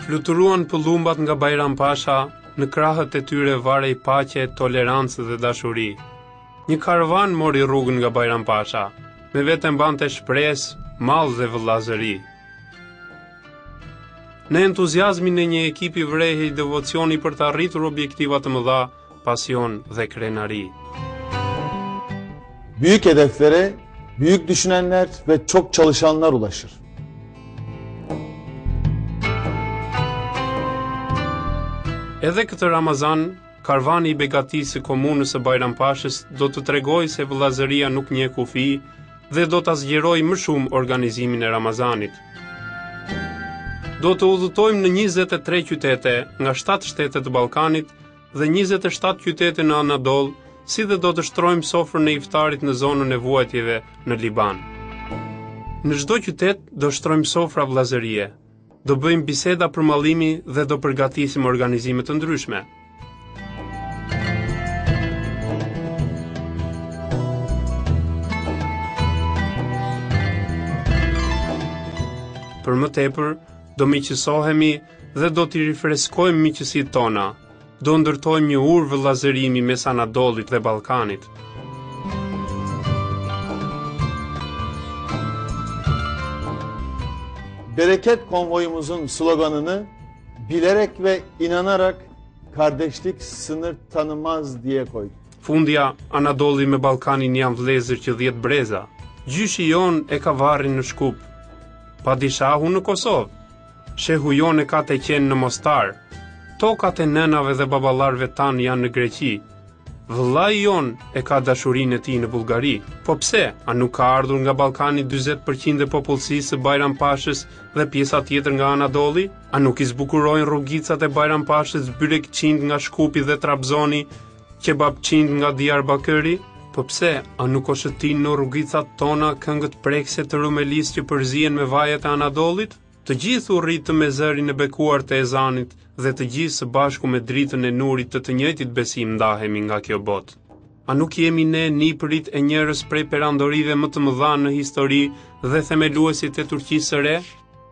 Fluturuan pëllumbat nga Bajram Pasha, në krahët e tyre varej paqe, tolerancë dhe dashuri. Një karavan mori rrugën nga Bajram Pasha, me vete mbante shpresë, mall dhe vëllazëri. Në entuziazmin e një ekipi vrehej devocioni për të arritur objektiva të mëdha, pasion dhe krenari. Büyük hedeflere büyük düşünenler ve çok çalışanlar ulaşır. Edhe këtë Ramazan, karvani i begatisë së komunës së Bajram Pashës do të tregojë se vëllazëria nuk njeh kufi dhe do ta zgjerojë më shumë organizimin e Ramazanit. Do të udhëtojmë në 23 qytete nga 7 shtete të Ballkanit dhe 27 qytete në Anadol, si dhe do të shtrojmë sofrën e iftarit në zonën e vuajtjeve në Liban. Në çdo qytet do shtrojmë sofra vëllazërie. Do bëjmë biseda për mallimi dhe do përgatisim organizime të ndryshme. Për më tepër, do miqësohemi dhe do t'i rifreskojmë miqësitë tona. Do ndërtojmë një urë vëllazërimi mes Anadolit dhe Ballkanit. Bereket konvoyumuzun sloganını bilerek ve inanarak kardeşlik sınır tanımaz diye koyduk. Fundja, Anadoli me Ballkanin janë vëllezër që 10 breza. Gjyshi jon e ka varrin në Shkup, padishahu në Kosovë, shehu jon e ka të qenë në Mostar, tokat e nënave dhe baballarëve tanë janë në Greqi, vëllai jon e ka dashurinë e tij në Bullgari. Po pse, a nuk ka ardhur nga Ballkani 40% e popullsisë së Bajram Pashës dhe pjesa tjetër nga Anadoli? A nuk i zbukurojnë rrugicat e Bajram Pashës byrekqind nga Shkupi dhe Trabzoni, kebabqind nga Diyarbakëri? Po pse, a nuk o shëtin në rrugicat tona këngët prekse të Rumelis që përzihen me vajet e Anadolit? Të gjithë u rritë me zërin e bekuar të ezanit dhe të gjithë së bashku me dritën e nurit të njëjtit besim ndahemi nga kjo botë. A nuk jemi ne nipërit e njerëz prej perandorive më të mëdha në histori dhe themeluesit e Turqisë së re?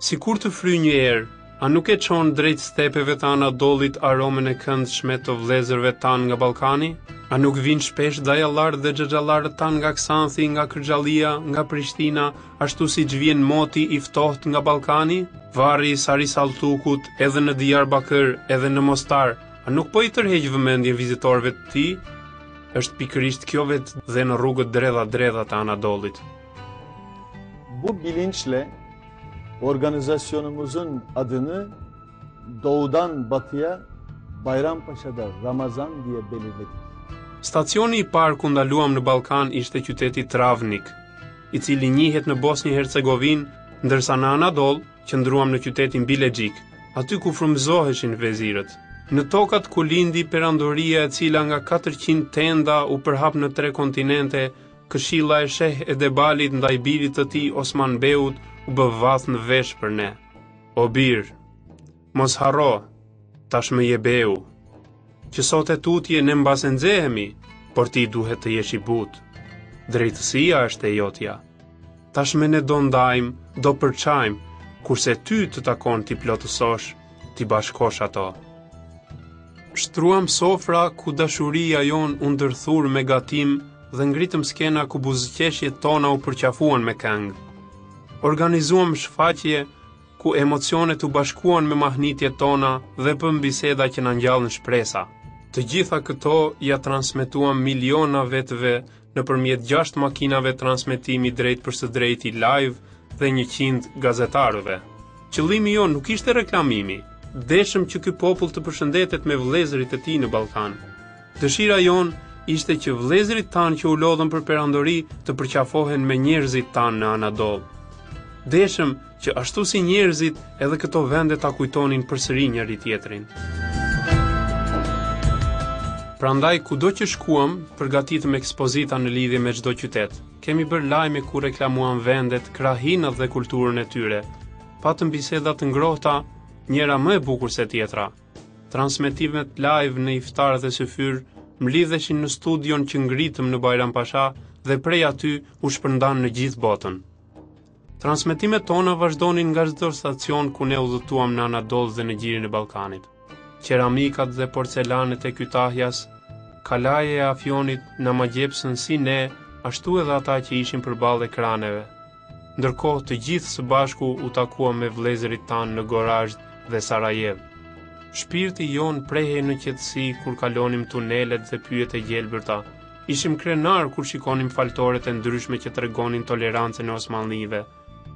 Sikur të fry një erë, a nuk e çon drejt stepeve të Anadolit aromën e këndshme të vëllezërve tanë nga Ballkani? A nuk vinë shpesh dajallarët dhe xhaxhallarët tanë nga Ksanthi, nga Kërxhallia, nga Prishtina, ashtu siç vjen moti i ftohtë nga Ballkani? Varri i Sari Salltukut, edhe në Diyarbakër, edhe në Mostar, a nuk po i tërheq vëmendjen vizitorëve të tij? Është pikërisht kjo vetë dhe në rrugët dredha të Anadolit. Bu bilinçle organizasyonumuzun adını doğudan batıya Bayrampaşa'da Ramazan diye belirledik. Stacioni i parë ku ndaluam në Ballkan ishte qyteti Travnik, i cili njihet në Bosnjë-Hercegovinë, ndërsa në Anadol qëndruam në qytetin Bilegjik, aty ku frymëzoheshin vezirët. Në tokat ku lindi perandoria e cila nga 400 tenda u përhap në 3 kontinente, këshilla e Sheh e Debalit ndaj birit të tij Osman Beut u bë vath në vesh për ne. O bir, mos harro, tashmë je Beu, që sot e tutje ne mbase nxehemi, por ti duhet të jesh i butë. Drejtësia është e jotja. Tashmë ne do ndajmë, do përçajmë, kurse ty të takon t'i plotësosh, t'i bashkosh ato. Shtruam sofra ku dashuria jon u ndërthur me gatim dhe ngritëm skena ku buzëqeshjet tona u përqafuan me këngë. Organizuam shfaqje ku emocionet u bashkuan me mahnitjet tona dhe bëm biseda që na ngjallën shpresa. Të gjitha këto ja transmetuam miliona vetëve nëpërmjet 6 makinave transmetimi drejt për së drejti live dhe 100 gazetarëve. Qëllimi jon nuk ishte reklamimi. Deshëm që ky popull të përshëndetet me vëllezërit e tij në Ballkan. Dëshira jon ishte që vëllezërit tanë që u lodhën për perandori të përqafohen me njerëzit tanë në Anadol. Deshëm që ashtu si njerëzit edhe këto vende ta kujtonin përsëri njëri tjetrin. Prandaj kudo që shkuam, përgatitëm ekspozita në lidhje me çdo qytet. Kemi bërë lajme ku reklamuam vendet, krahinat dhe kulturën e tyre. Patëm biseda të ngrohta, njëra më e bukur se tjetra. Transmetimet live në iftar dhe syfyr mlidheshin në studion që ngritëm në Bajram Pasha dhe prej aty u shpërndan në gjithë botën. Transmetimet tona vazhdonin nga çdo stacion ku ne udhëtuam në Anadol dhe në gjirin e Ballkanit. Qeramikat dhe porcelanet e Kytahjas, kalaje e Afjonit na magjepsën si ne, ashtu edhe ata që ishin përballë ekraneve. Ndërkohë të gjithë së bashku u takuam me vëllezërit tanë në Gorazd dhe Sarajev. Shpirti jon prehej në qetësi kur kalonim tunelet dhe pyjet e gjelbërta. Ishim krenar kur shikonim faltoret e ndryshme që tregonin tolerancën e Osmanlive,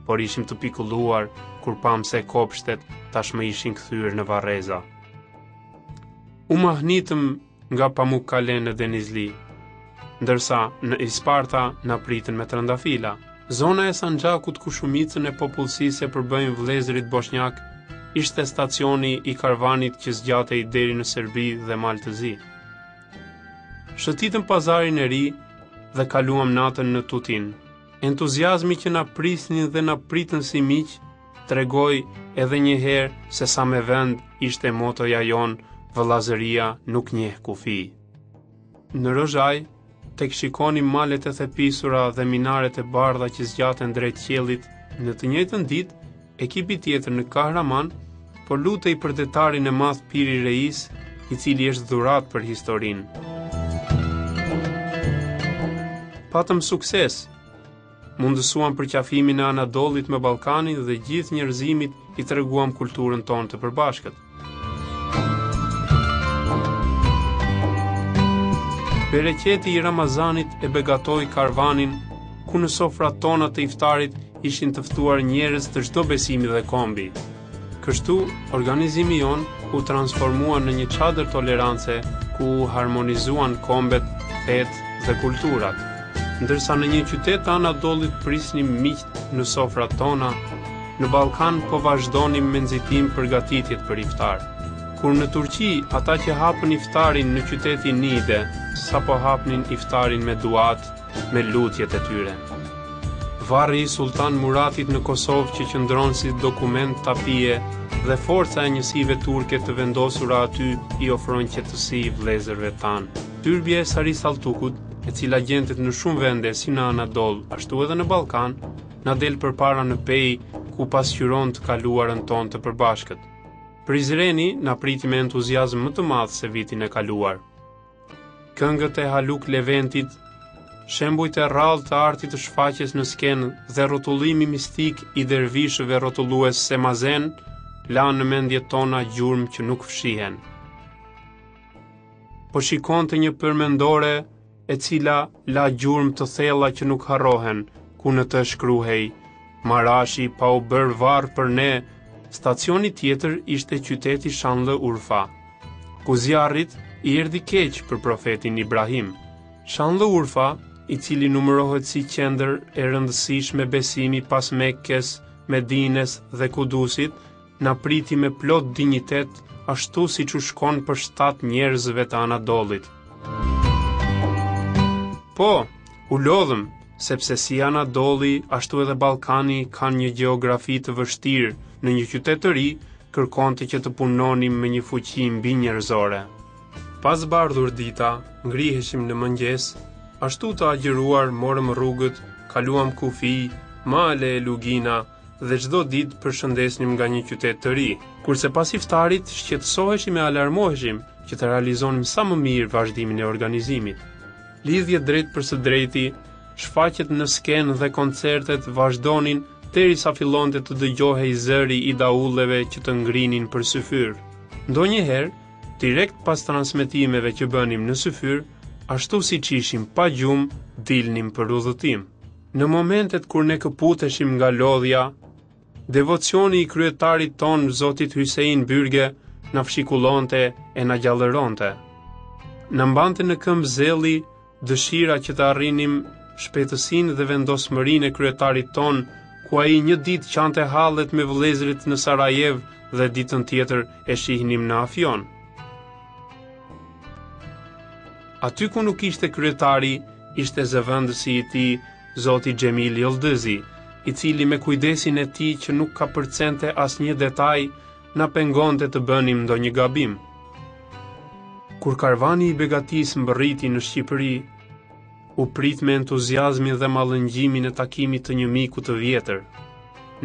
por ishim të pikulluar kur pam se kopshtet tashmë ishin kthyer në varreza. U mahnitëm nga Pamukkale në Denizli, ndërsa në Isparta na pritën me trëndafila. Zona e Sanxhakut ku shumicën e popullsisë e përbëjnë vëllezërit bosnjak, ishte stacioni i karvanit që zgjatej deri në Serbi dhe Maltëzi. Shëtitëm pazarin e ri dhe kaluam natën në Tutin. Entuziazmi që na prisnin dhe na pritën si miq, tregoi edhe një herë se sa me vend ishte motoja jon, vëllazëria nuk njeh kufi. Në Rozhaj, tek shikonim malet e thepisura dhe minaret e bardha që zgjaten drejt qiellit, në të njëjtën ditë, ekipi tjetër në Kahraman po lutej për detarin e madh Piri Reis, i cili është dhurat për historinë. Patëm sukses. Mundësuam përqafimin e Anadolit me Ballkanin dhe gjithë njerëzimit i treguam kulturën tonë të përbashkët. Bereqeti i Ramazanit e begatoi karvanin, ku në sofrat tona të iftarit ishin të ftuar njerëz të çdo besimi dhe kombi. Kështu, organizimi jon u transformua në një çadër tolerance ku u harmonizuan kombet, fetë dhe kulturat. Ndërsa në një qytet të Anadollit prisnim miq në sofrat tona, në Ballkan po vazhdonim me nxitim përgatitjet për iftar. Kur në Turqi ata që hapën iftarin në qytetin Nide, sapo hapnin iftarin me duat, me lutjet e tyre. Varri i Sultan Muratit në Kosovë që qëndron si dokument tapije dhe forca e njësive turke të vendosura aty i ofron qetësi vëllezërve tanë. Tyrbja e Sari Saltukut, e cila gjendet në shumë vende si në Anadol, ashtu edhe në Ballkan, na del përpara në pej ku pasqyron të kaluarën tonë të përbashkët. Prizreni na priti me entuziazëm më të madh se vitin e kaluar. Këngët e Haluk Leventit, shembujt e rrallë të artit të shfaqjes në skenë dhe rrotullimi mistik i dervishëve rrotullues Semazen, lanë në mendjet tona gjurmë që nuk fshihen. Po shikonte një përmendore e cila la gjurmë të thella që nuk harrohen, ku në të shkruhej, Marashi pa u bërë varë për ne. Stacioni tjetër ishte qyteti Shanllë-Urfa, ku zjarrit i erdhi keq për profetin Ibrahim. Shanllë-Urfa, i cili numërohet si qendër e rëndësishme besimi pas Mekkes, Medines dhe Kudusit, na priti me plot dinjitet, ashtu siç u shkon për shtat njerëzve të Anadollit. Po, u lodhëm, sepse si Anadolli, ashtu edhe Ballkani kanë një gjeografi të vështirë. Në një qytet të ri, kërkonte që të punonim me një fuqi mbi njerëzore. Pas bardhur dita, ngriheshim në mëngjes, ashtu të agjëruar morëm rrugët, kaluam kufi, male e lugina dhe çdo ditë përshëndesnim nga një qytet të ri. Kurse pas iftarit shqetësoheshim e alarmoheshim që të realizonim sa më mirë vazhdimin e organizimit. Lidhjet drejt për së drejti, shfaqjet në skenë dhe koncertet vazhdonin derisa fillonte të dëgjohej zëri i daulleve që të ngrinin për syfyr. Ndonjëherë, direkt pas transmetimeve që bënim në syfyr, ashtu siç ishim pa gjumë, dilnim për udhëtim. Në momentet kur ne këputeshim nga lodhja, devocioni i kryetarit ton, Zotit Hysein Byrge, na fshikullonte e na gjallëronte. Na mbante në këmbë zelli dëshira që të arrinim shpejtësinë dhe vendosmërinë e kryetarit ton, ku ai një ditë qante hallet me vëllezërit në Sarajev dhe ditën tjetër e shihnim në Afjon. Aty ku nuk ishte kryetari, ishte zëvendësi i tij, Zoti Xhemil Yıldızı, i cili me kujdesin e tij që nuk ka përcente asnjë detaj, na pengonte të bënim ndonjë gabim. Kur karvani i begatis mbërriti në Shqipëri, u prit me entuziazmin dhe mallëngjimin e takimit të një miku të vjetër.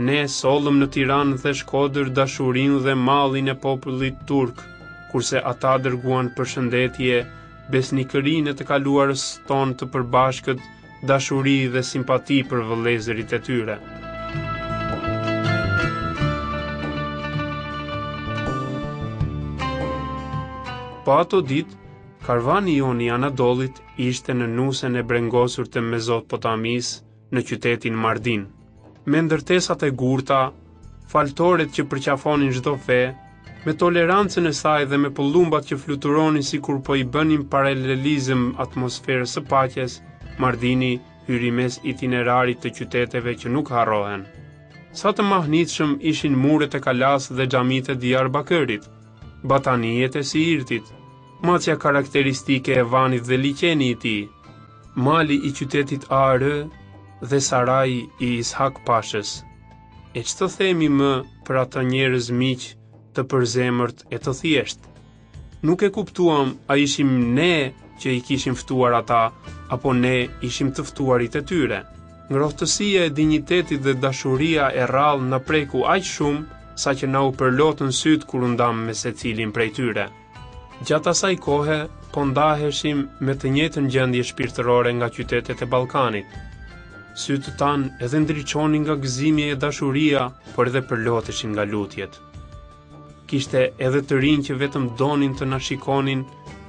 Ne sollëm në Tiranë dhe Shkodër dashurinë dhe mallin e popullit turk, kurse ata dërguan përshëndetje, besnikërinë e të kaluarës tonë të përbashkët, dashuri dhe simpati për vëllezërit e tyre. Po ato ditë, karvani jon i Anadolit ishte në nusen e brengosur të Mezopotamis në qytetin Mardin. Me ndërtesat e gurta, faltoret që përqafonin çdo fe, me tolerancën e saj dhe me pëllumbat që fluturonin sikur po i bënin paralelizëm atmosferës së paqes, Mardini hyri mes itinerarit të qyteteve që nuk harrohen. Sa të mahnitshëm ishin muret e Kalas dhe xhamitë e Diyarbakërit, batanijet e Siirtit, macja karakteristike e Vanit dhe liqeni i tij, mali i qytetit AR dhe saraji i Ishak Pashës. E ç'të themi më për ata njerëz miq të përzemërt e të thjeshtë? Nuk e kuptuam a ishim ne që i kishim ftuar ata, apo ne ishim të ftuarit e tyre. Ngrohtësia e dinjitetit dhe dashuria e rrallë na preku aq shumë, sa që na u përlotën syt kur u ndam me secilin prej tyre. Gjatë asaj kohe, po ndaheshim me të njëjtën gjendje shpirtërore nga qytetet e Ballkanit. Sytë tanë edhe ndriçonin nga gëzimi e dashuria, por edhe përloteshin nga lutjet. Kishte edhe të rinj që vetëm donin të na shikonin,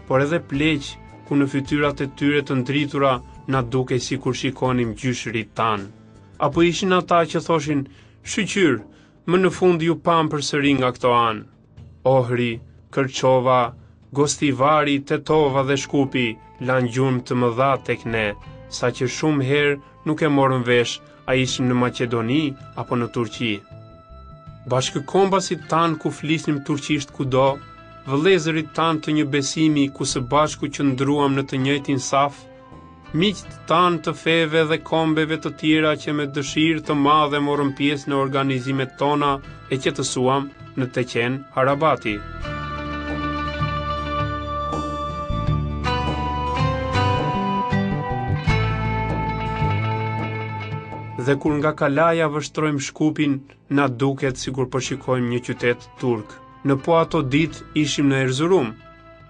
por edhe pleq ku në fytyrat e tyre të ndritura na dukej sikur shikonim gjyshërit tanë. Apo ishin ata që thoshin, "Shqyr, më në fund ju pam përsëri nga këto anë." Ohri, Kërçova, Gostivari, Tetova dhe Shkupi lanë gjurmë të mëdha tek ne, sa që shumë herë nuk e morën vesh a ishin në Maqedoni apo në Turqi. Bashkëkombasit tanë ku flisnim turqisht kudo, vëllezërit tanë të një besimi ku së bashku qëndruam në të njëjtin saf, miqt tanë të feve dhe kombeve të tjera që me dëshirë të madhe morën pjesë në organizimet tona e që të suam në Teqen, Harabati. Dhe kur nga Kalaja vështrojmë Shkupin, na duket sikur po shikojmë një qytet turk. Në po ato ditë ishim në Erzurum,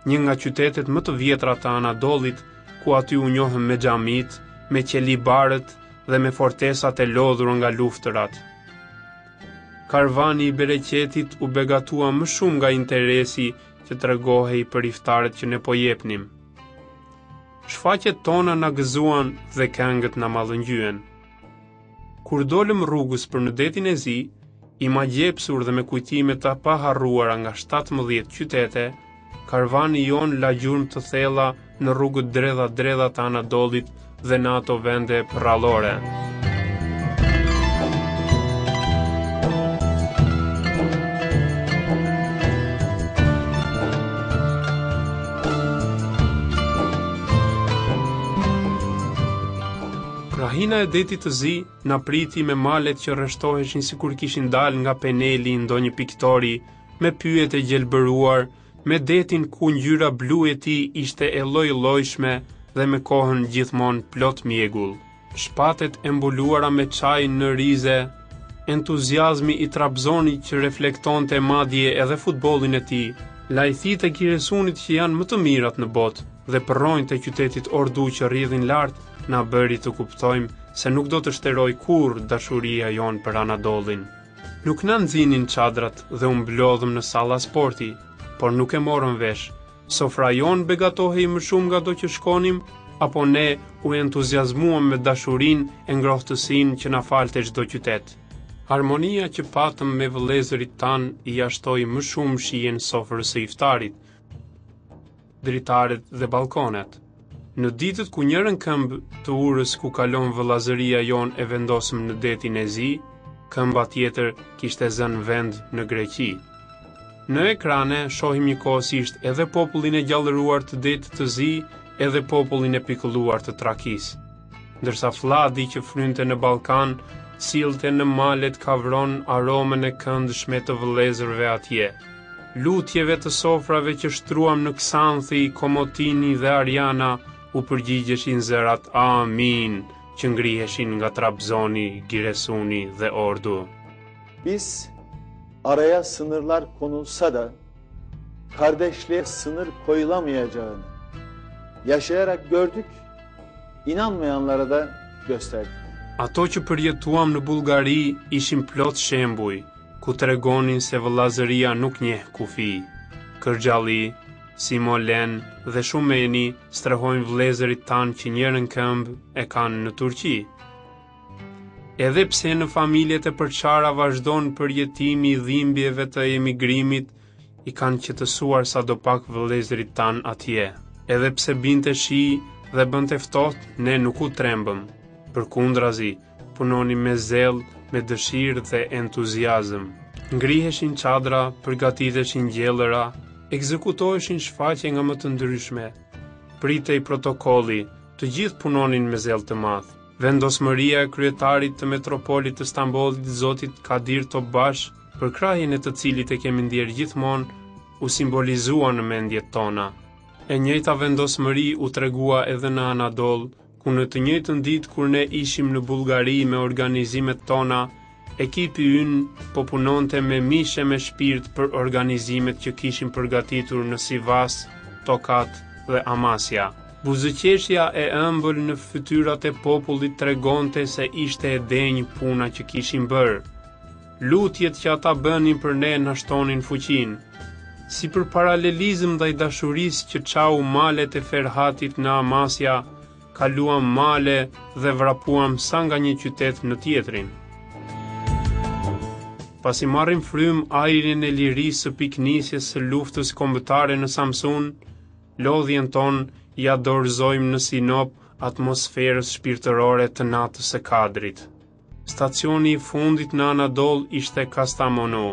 një nga qytetet më të vjetra të Anadolit, ku aty u njohëm me xhamit, me qelibarët dhe me fortesat e lodhura nga luftërat. Karvani i bereqetit u begatua më shumë nga interesi që tregohej për iftaret që ne po jepnim. Shfaqjet tona na gëzuan dhe këngët na mallëngjyen. Kur dolëm rrugës për në detin e Zi, i magjepsur dhe me kujtime të paharruara nga 17 qytete, karvani jon la gjurmë të thella në rrugët dredha të Anadolit dhe në ato vende prallore. Krahina e detit të Zi na priti me malet që rreshtoheshin sikur kishin dalë nga peneli ndonjë piktori, me pyjet e gjelbëruar, me detin ku ngjyra blu e tij ishte e lloj-llojshme dhe me kohën gjithmonë plot mjegull. Shpatet e mbuluara me çaj në rize, entuziazmi i Trabzonit që reflektonte madje edhe futbollin e tij, lajthitë e Giresunit që janë më të mirat në botë dhe përronjtë e qytetit Ordu që rrjedhin lart, na bëri të kuptojmë se nuk do të shteroj kurrë dashuria jon për Anadolin. Nuk na nxinin çadrat dhe u mblodhëm në salla sporti, por nuk e morëm vesh. Sofra jon begatohej më shumë nga do që shkonim, apo ne u entuziazmuam me dashurinë e ngrohtësinë që na falte çdo qytet. Harmonia që patëm me vëllezërit tanë i jashtoi më shumë shijen sofrës së iftarit, dritaret dhe balkonet. Në ditët ku njërën këmbë të urës ku kalon vëllazëria jon e vendosëm në detin e Zi, këmba tjetër kishte zënë vend në Greqi. Në ekrane shohim njëkohësisht edhe popullin e gjallëruar të detit të Zi, edhe popullin e pikëlluar të Trakis. Ndërsa fladi që frynte në Ballkan, sillte në malet kavron aromën e këndshme të vëllezërve atje. Lutjeve të sofrave që shtruam në Ksanthi, Komotini dhe Ariana, u përgjigjeshin zërat amin, që ngriheshin nga Trabzoni, Giresuni dhe Ordu. Biz araya sınırlar konulsa da kardeşliğe sınır koyulamayacağını yaşayarak gördük, inanmayanlara da gösterdik. Ato që përjetuam në Bullgari ishin plot shembuj, ku tregonin se vëllazëria nuk njeh kufi. Kërgjalli, Simolen dhe Shumeni strehojnë vëllezërit tanë që njërën këmbë e kanë në Turqi. Edhe pse në familjet e përçara vazhdon përjetimi i dhimbjeve të emigrimit, i kanë qetësuar sadopak vëllezërit tanë atje. Edhe pse binte shi dhe bënte ftohtë, ne nuk u trembëm. Përkundrazi, punonin me zell, me dëshirë dhe entuziazëm. Ngriheshin çadra, përgatiteshin gjellëra, ekzekutoheshin shfaqje nga më të ndryshme. Pritej protokolli, të gjithë punonin me zell të madh. Vendosmëria e kryetarit të metropolit të Stambollit, zotit Kadir Topbash, për krahjen e të cilit e kemi ndjerë gjithmonë, u simbolizua në mendjet tona. E njëjta vendosmëri u tregua edhe në Anadol, ku në të njëjtën ditë kur ne ishim në Bullgari me organizimet tona, ekipi ynë po punonte me mishe me shpirt për organizimet që kishin përgatitur në Sivas, Tokat dhe Amasja. Buzëqeshja e ëmbël në fytyrat e popullit tregonte se ishte e denjë puna që kishin bërë. Lutjet që ata bënin për ne na shtonin fuqinë. Si për paralelizëm ndaj dashurisë që çau malet e Ferhatit në Amasja, kaluam male dhe vrapuam sa nga një qytet në tjetrin. Pasi marrim frym ajrin e lirisë së piknisjes së luftës kombëtare në Samsun, lodhjen ton ja dorëzojmë në Sinop atmosferës shpirtërore të natës së Kadrit. Stacioni i fundit në Anadol ishte Kastamonu,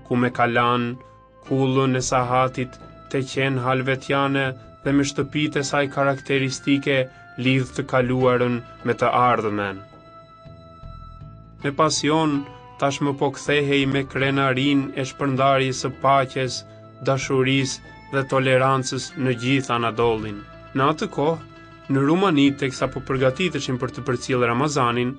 ku me Kalan, kullën e Sahatit, Teqen Halvetjane dhe me shtëpitë e saj karakteristike lidh të kaluarën me të ardhmen. Me pasion, tashmë po kthehej me krenarin e shpërndarjes së paqes, dashurisë dhe tolerancës në gjithë Anadollin. Në atë kohë, në Rumani, teksa po përgatiteshin për të përcjellë Ramazanin,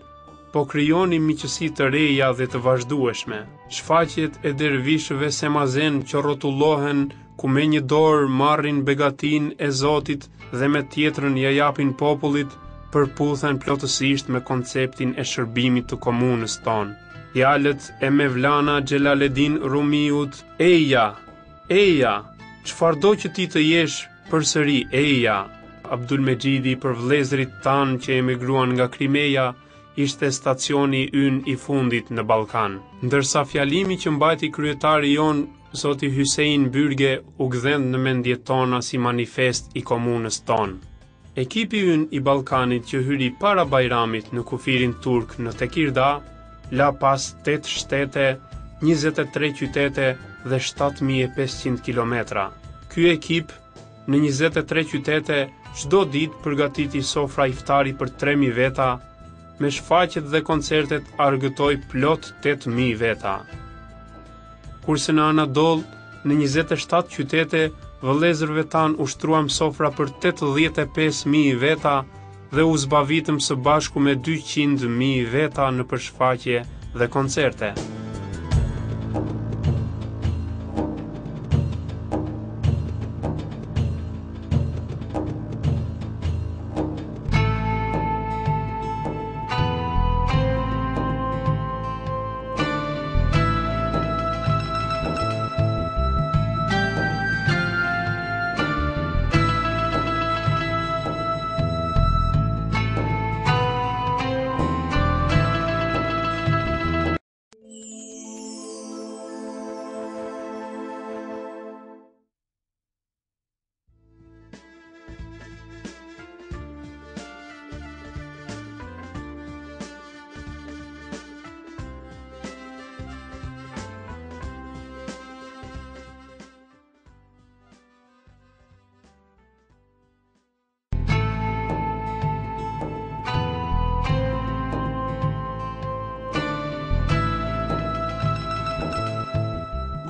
po krijonin miqësi të reja dhe të vazhdueshme. Shfaqjet e dervishëve semazen që rrotullohen, ku me një dorë marrin begatin e Zotit dhe me tjetrën ja japin popullit, përputhen plotësisht me konceptin e shërbimit të komunës tonë. Fjalët e Mevlana Xhelaledin Rumiut, eja, çfarëdo që ti të jesh, përsëri eja. Abdul Mejidi për vëllezërit tanë që emigruan nga Krimeja, ishte stacioni ynë i fundit në Ballkan. Ndërsa fjalimi që mbajti kryetari jon, zoti Hyssein Byrge, u gdhen në mendjet tona si manifest i komunës tonë. Ekipi ynë i Ballkanit që hyri para Bajramit në kufirin turk në Tekirdağ, la pas 8 shtete, 23 qytete dhe 7500 kilometra. Ky ekip në 23 qytete çdo ditë përgatiti sofra iftari për 3000 veta, me shfaqjet dhe koncertet argëtoi plot 8000 veta. Kurse në Anadol, në 27 qytete, vëllezërve tanë ushtruam sofra për 85.000 veta dhe u zbavitëm së bashku me 200.000 veta në përshfaqje dhe koncerte.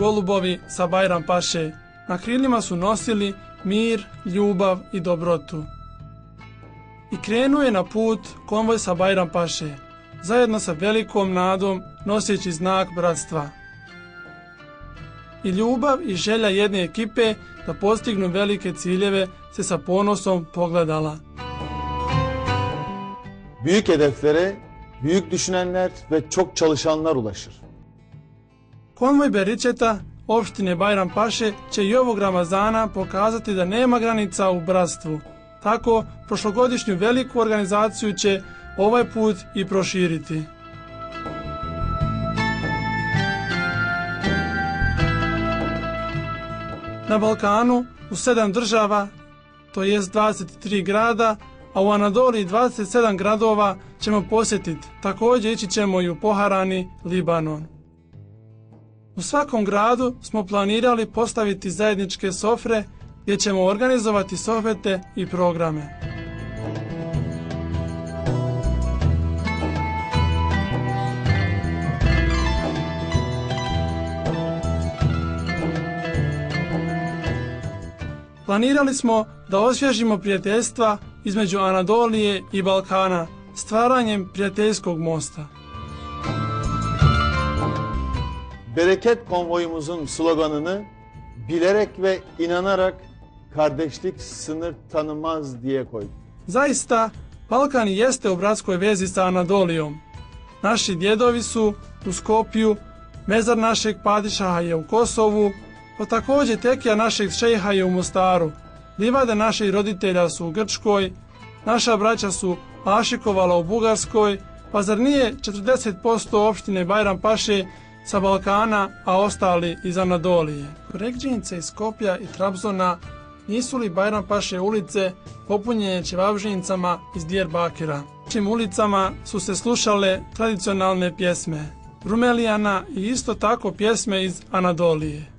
Golubovi sa Bajram Pashe, na krilima su nosili mir, ljubav i dobrotu. I krenuo je na put konvoj sa Bajram Pashe, zajedno sa velikom nadom noseći znak bratstva. I ljubav i želja jedne ekipe da postignu velike ciljeve se sa ponosom pogledala. Büyük hedeflere büyük düşünenler ve çok çalışanlar ulaşır. Konvoj Beričeta opštine Bajrampaše će i ovog Ramazana pokazati da nema granica u bratstvu. Tako, prošlogodišnju veliku organizaciju će ovaj put i proširiti. Na Balkanu u 7 država, to jest 23 grada, a u Anadoliji 27 gradova ćemo posjetiti. Također ići ćemo i u Poharani, Libanon. U svakom gradu smo planirali postaviti zajedničke sofre gdje ćemo organizovati sohbete i programe. Planirali smo da osvježimo prijateljstva između Anadolije i Balkana stvaranjem prijateljskog mosta. Bereket konvoyumuzun sloganını bilerek ve inanarak kardeşlik sınır tanımaz diye koyduk. Zaista, Balkan jeste u bratskoj vezi sa Anadolijom. Naši djedovi su u Skopju, mezar našeg padišaha je u Kosovu, pa također tekija našeg šejha je u Mostaru. Livade naših roditelja su u Grčkoj, naša braća su ašikovala u Bugarskoj, pa zar nije 40% opštine Bajrampaše sa Balkana, a ostali iz Anadolije? Korekđinice iz Skopja i Trabzona nisu li Bajrampaše ulice popunjene ćevabžinicama iz Diyarbakira? U tim ulicama su se slušale tradicionalne pjesme Rumelijana i isto tako pjesme iz Anadolije.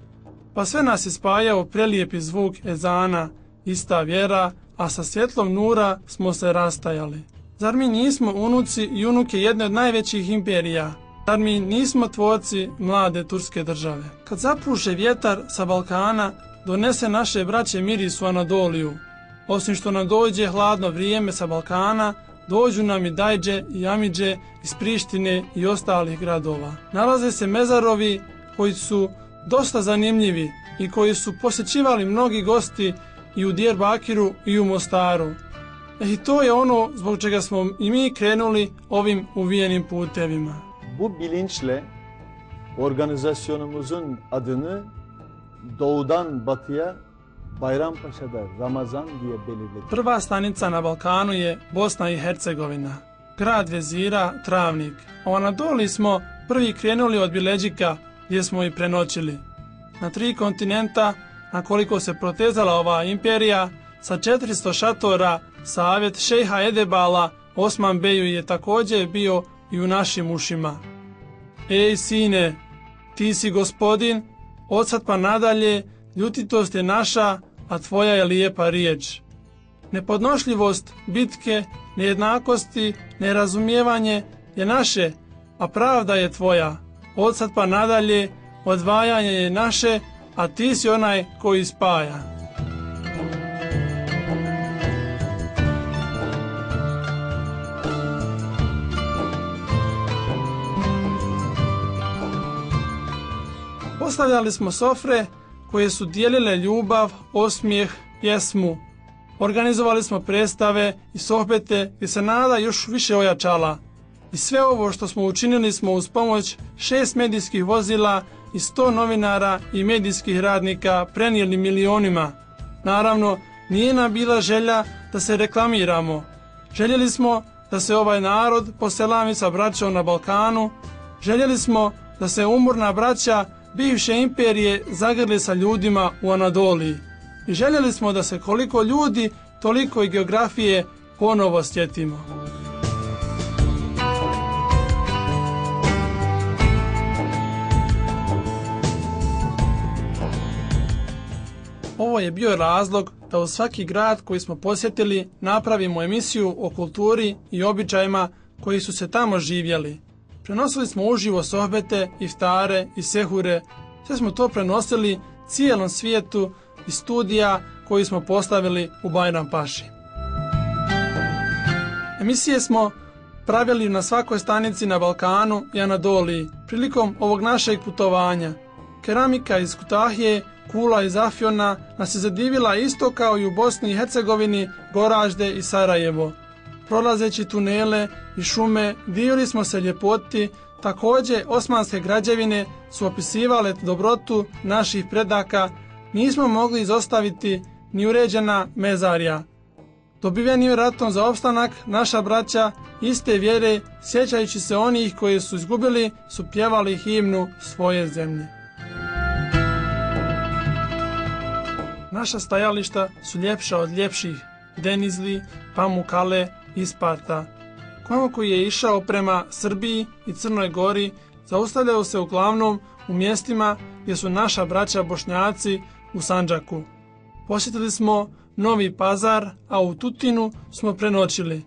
Pa sve nas je spajao prelijepi zvuk ezana, ista vjera, a sa svjetlom nura smo se rastajali. Zar mi nismo unuci i unuke jedne od najvećih imperija? Zar mi nismo tvorci mlade turske države? Kad zapruže vjetar sa Balkana, donese naše braće miris u Anadoliju. Osim što nam dođe hladno vrijeme sa Balkana, dođu nam i Dajđe i Amidže iz Prištine i ostalih gradova. Nalaze se mezarovi koji su dosta zanimljivi i koji su posjećivali mnogi gosti i u Diyarbakiru i u Mostaru. I to je ono zbog čega smo i mi krenuli ovim uvijenim putevima. Bu bilinçle organizasyonumuzun adını doğudan batıya Bayrampaşa'da Ramazan diye belirledik. Prva stanica na Balkanu je Bosna i Hercegovina, grad vezira Travnik. A u Anadoliji smo prvi krenuli od Bileđika gdje smo i prenoćili. Na 3 kontinenta, na koliko se protezala ova imperija, sa 400 šatora, savjet šejha Edebala Osman Beju je također bio i u našim ušima. Ej sine, ti si gospodin, od sad pa nadalje ljutitost je naša, a tvoja je lijepa riječ. Nepodnošljivost, bitke, nejednakosti, nerazumijevanje je naše, a pravda je tvoja. Od sad pa nadalje odvajanje je naše, a ti si onaj koji spaja. Postavljali smo sofre koje su dijelile ljubav, osmijeh, pjesmu. Organizovali smo predstave i sohbete gdje se nada još više ojačala. I sve ovo što smo učinili smo uz pomoć 6 medijskih vozila i 100 novinara i medijskih radnika prenijeli milionima. Naravno, nije nam bila želja da se reklamiramo. Željeli smo da se ovaj narod poselami sa braćom na Balkanu. Željeli smo da se umorna braća bivše imperije zagrli sa ljudima u Anadoliji. I željeli smo da se koliko ljudi, toliko i geografije ponovo sjetimo. Ovo je bio razlog da u svaki grad koji smo posjetili napravimo emisiju o kulturi i običajima koji su se tamo živjeli. Prenosili smo uživo sohbete, iftare i sehure, sve smo to prenosili cijelom svijetu iz studija koji smo postavili u Bajrampaši. Emisije smo pravili na svakoj stanici na Balkanu i Anadoliji prilikom ovog našeg putovanja. Keramika iz Kutahije, kula iz Afjona nas je zadivila isto kao i u Bosni i Hercegovini, Goražde i Sarajevo. Prolazeći tunele i šume divili smo se ljepoti. Također osmanske građevine su opisivale dobrotu naših predaka. Nismo mogli izostaviti ni uređena mezarja. Dobiveni ratom za opstanak, naša braća iste vjere, sjećajući se onih koji su izgubili, su pjevali himnu svoje zemlje. Naša stajališta su ljepša od ljepših Denizli, Pamukkale i Sparta. Konvoj koji je išao prema Srbiji i Crnoj Gori zaustavljao se uglavnom u mjestima gdje su naša braća Bošnjaci u Sandžaku. Posjetili smo Novi Pazar, a u Tutinu smo prenoćili.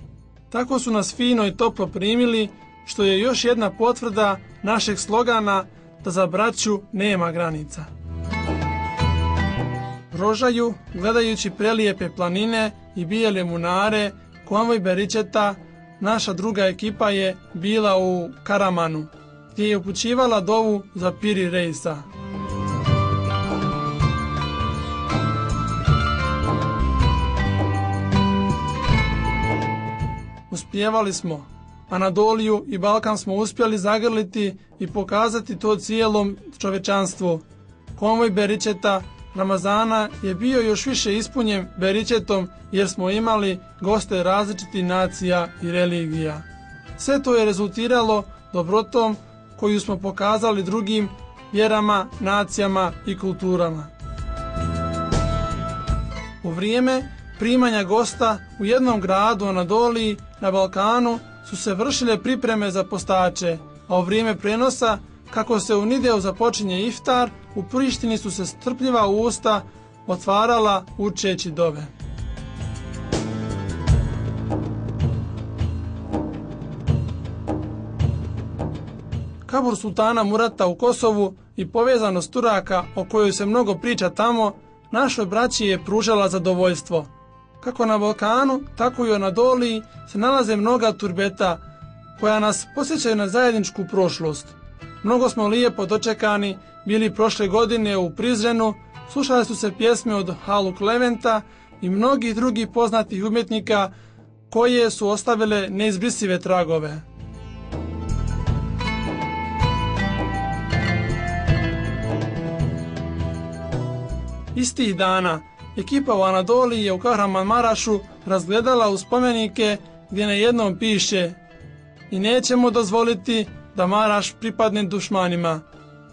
Tako su nas fino i toplo primili, što je još jedna potvrda našeg slogana da za braću nema granica. Rožaju, gledajući prelijepe planine i bijele munare, konvoj Beričeta, naša druga ekipa je bila u Karamanu, gdje je upućivala dovu za Piri Reisa. Uspjevali smo. Anadoliju i Balkan smo uspjeli zagrliti i pokazati to cijelom čovečanstvu. Konvoj Beričeta Ramazana je bio još više ispunjen Beričetom jer smo imali goste različitih nacija i religija. Sve to je rezultiralo dobrotom koju smo pokazali drugim vjerama, nacijama i kulturama. U vrijeme primanja gosta u jednom gradu Anadoliji na Balkanu su se vršile pripreme za postače, a u vrijeme prenosa, kako se u Nideu započinje iftar, u Prištini su se strpljiva usta otvarala učeći dove. Kabur sultana Murata u Kosovu i povezanost Turaka, o kojoj se mnogo priča tamo, našoj braći je pružala zadovoljstvo. Kako na Balkanu, tako i u Anadoliji se nalaze mnoga turbeta koja nas podsjećaju na zajedničku prošlost. Mnogo smo lijepo dočekani bili prošle godine u Prizrenu, slušale su se pjesme od Haluk Leventa i mnogih drugih poznatih umjetnika koje su ostavile neizbrisive tragove. Istih dana ekipa u Anadoliji je u Kahramanmarašu razgledala u spomenike gdje na jednom piše: "I nećemo dozvoliti da Maraš pripadne dušmanima."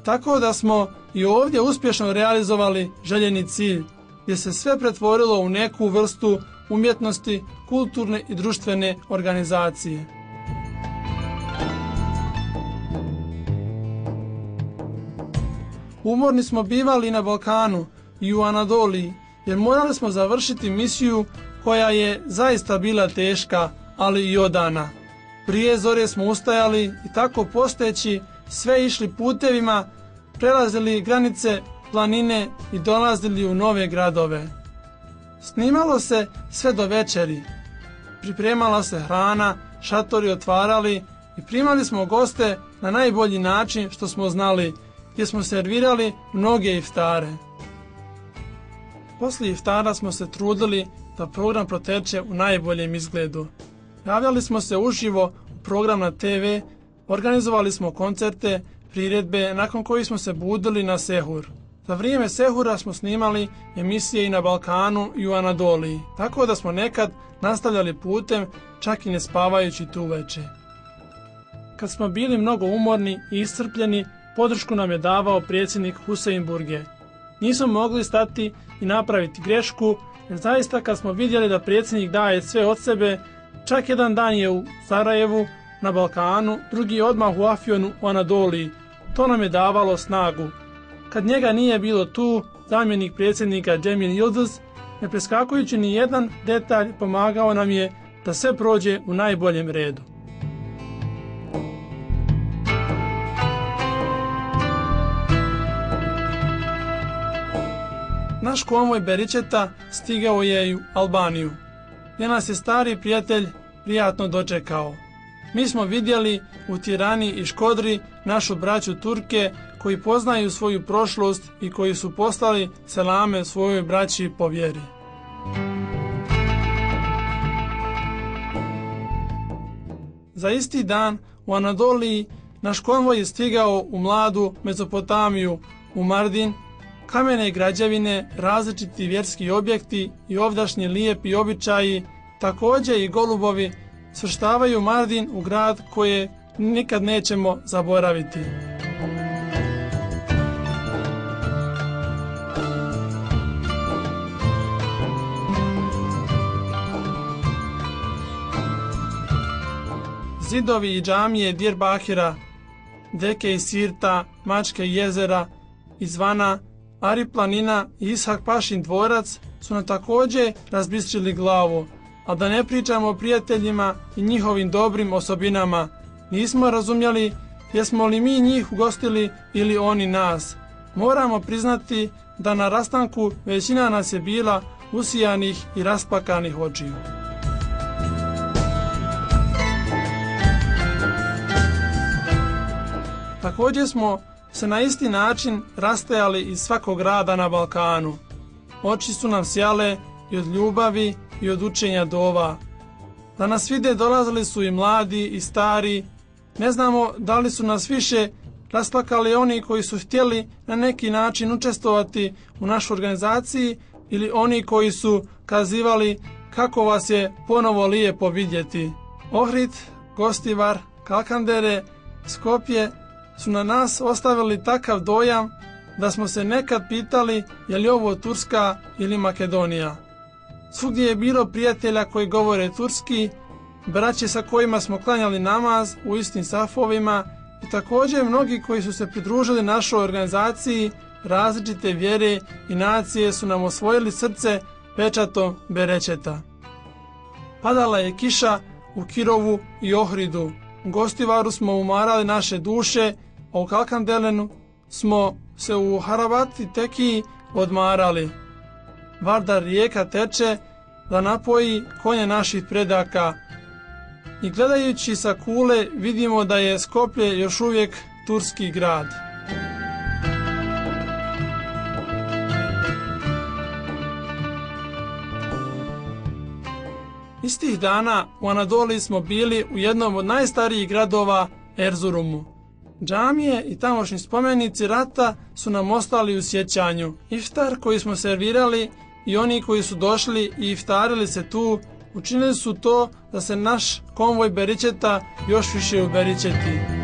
Tako da smo i ovdje uspješno realizovali željeni cilj, gdje se sve pretvorilo u neku vrstu umjetnosti, kulturne i društvene organizacije. Umorni smo bivali na Balkanu i u Anadoliji, jer morali smo završiti misiju koja je zaista bila teška, ali i odana. Prije zore smo ustajali i tako postojeći sve išli putevima, prelazili granice, planine i dolazili u nove gradove. Snimalo se sve do večeri. Pripremala se hrana, šatori otvarali i primali smo goste na najbolji način što smo znali, gdje smo servirali mnoge iftare. Poslije iftara smo se trudili da program proteče u najboljem izgledu. Javljali smo se uživo u program na TV, organizovali smo koncerte, priredbe, nakon kojih smo se budili na sehur. Za vrijeme sehura smo snimali emisije i na Balkanu i u Anadoliji, tako da smo nekad nastavljali putem, čak i ne spavajući tu večer. Kad smo bili mnogo umorni i iscrpljeni, podršku nam je davao predsjednik Husein Burge. Nismo mogli stati i napraviti grešku, jer zaista kad smo vidjeli da predsjednik daje sve od sebe, čak jedan dan je u Sarajevu, na Balkanu, drugi odmah u Afjonu u Anadoliji, to nam je davalo snagu. Kad njega nije bilo tu, zamjenik predsjednika Cemil Yıldız, ne preskakujući ni jedan detalj, pomagao nam je da sve prođe u najboljem redu. Naš konvoj Beričeta stigao je u Albaniju, gdje nas je stari prijatelj prijatno dočekao. Mi smo vidjeli u Tirani i Škodri našu braću Turke koji poznaju svoju prošlost i koji su poslali selame svojoj braći po vjeri. Za isti dan u Anadoliji naš konvoj je stigao u mladu Mezopotamiju, u Mardin, kamene građevine, različiti vjerski objekti i ovdašnji lijepi običaji, također i golubovi, svrštavaju Mardin u grad koje nikad nećemo zaboraviti. Zidovi i džamije Dirbahira, Deke i Sirta, Mačke i jezera, izvana Ari planina i Ishak Pašin dvorac su nam također razbistrili glavu, a da ne pričamo o prijateljima i njihovim dobrim osobinama. Nismo razumjeli jesmo li mi njih ugostili ili oni nas. Moramo priznati da na rastanku većina nas je bila usijanih i raspakanih očiju. Također smo se na isti način rastajali iz svakog grada na Balkanu. Oči su nam sjale i od ljubavi i od učenja dova. Da nas vide dolazili su i mladi i stari. Ne znamo da li su nas više rasplakali oni koji su htjeli na neki način učestvovati u našoj organizaciji ili oni koji su kazivali kako vas je ponovo lijepo vidjeti. Ohrid, Gostivar, Kalkandere, Skopje su na nas ostavili takav dojam da smo se nekad pitali je li ovo Turska ili Makedonija. Svugdje je bilo prijatelja koji govore turski, braće sa kojima smo klanjali namaz u istim safovima i također mnogi koji su se pridružili našoj organizaciji različite vjere i nacije su nam osvojili srce pečatom berećeta. Padala je kiša u Kirovu i Ohridu. U Gostivaru smo umarali naše duše, a u Kalkandelenu smo se u Harabati Tekiji odmarali. Vardar rijeka teče da napoji konje naših predaka. I gledajući sa kule vidimo da je Skoplje još uvijek turski grad. Istih dana u Anadoliji smo bili u jednom od najstarijih gradova, Erzurumu. Džamije i tamošnji spomenici rata su nam ostali u sjećanju. Iftar koji smo servirali i oni koji su došli i iftarili se tu, učinili su to da se naš konvoj beričeta još više uberičeti.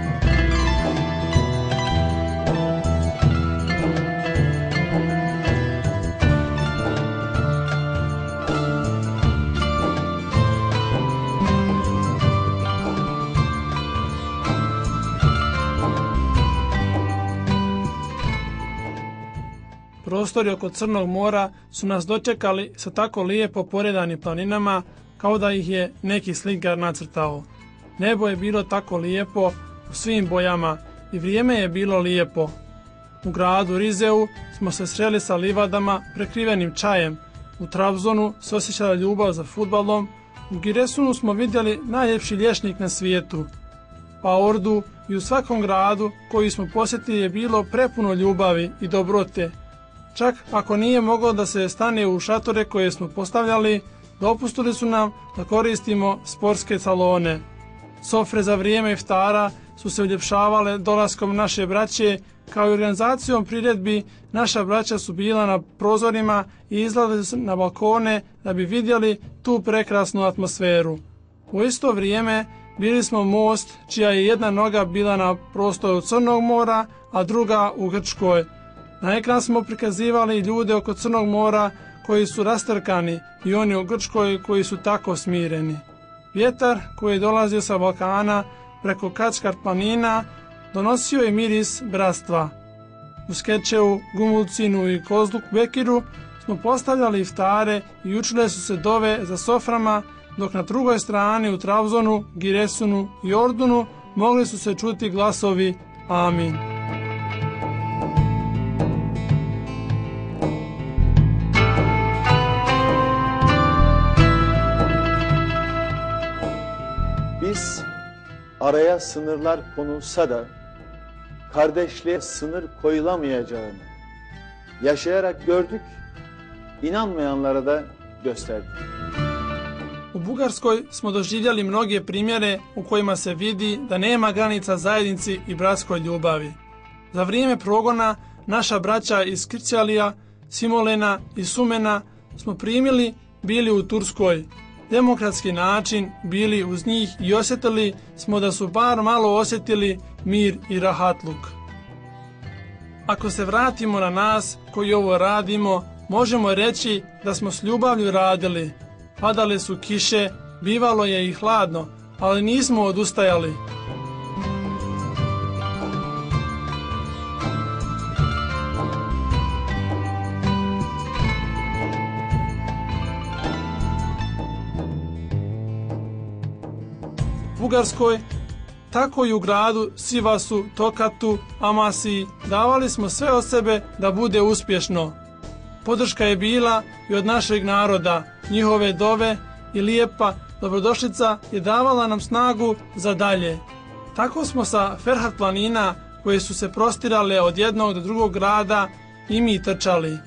Prostori oko Crnog mora su nas dočekali sa tako lijepo poredanim planinama kao da ih je neki slikar nacrtao. Nebo je bilo tako lijepo u svim bojama i vrijeme je bilo lijepo. U gradu Rizeu smo se sreli sa livadama prekrivenim čajem. U Trabzonu se osjećala ljubav za fudbalom. U Giresunu smo vidjeli najljepši liječnik na svijetu. Pa Ordu i u svakom gradu koji smo posjetili je bilo prepuno ljubavi i dobrote. Čak ako nije moglo da se stane u šatore koje smo postavljali, dopustili su nam da koristimo sportske salone. Sofre za vrijeme iftara su se uljepšavale dolaskom naše braće, kao i organizacijom priredbi. Naša braća su bila na prozorima i izlazili su na balkone da bi vidjeli tu prekrasnu atmosferu. U isto vrijeme bili smo most čija je jedna noga bila na prostoru Crnog mora, a druga u Grčkoj. Na ekran smo prikazivali ljude oko Crnog mora koji su rastrkani i oni u Grčkoj koji su tako smireni. Vjetar koji je dolazio sa Balkana preko Kačkar planina donosio je miris bratstva. U Skečevu, Gumulcinu i Kozluk Bekiru smo postavljali iftare i učile su se dove za soframa, dok na drugoj strani u Trabzonu, Giresunu i Ordunu mogli su se čuti glasovi Amin. araya sınırlar konulsa da kardeşliğe sınır koyulamayacağını yaşayarak gördük, inanmayanlara da gösterdik. U Bugarskoj smo doživjeli mnoge primjere u kojima se vidi da nema granica zajednici i bratskoj ljubavi. Za vrijeme progona naša braća iz Krćalija, Simolena i Sumena smo primili, bili u Turskoj. Demokratski način bili uz njih i osjetili smo da su bar malo osjetili mir i rahatluk. Ako se vratimo na nas koji ovo radimo, možemo reći da smo s ljubavlju radili. Padale su kiše, bivalo je i hladno, ali nismo odustajali. U Bugarskoj, tako i u gradu Sivasu, Tokatu, Amasiji, davali smo sve od sebe da bude uspješno. Podrška je bila i od našeg naroda, njihove dove i lijepa dobrodošlica je davala nam snagu za dalje. Tako smo sa Ferhat planina, koje su se prostirale od jednog do drugog grada, i mi trčali.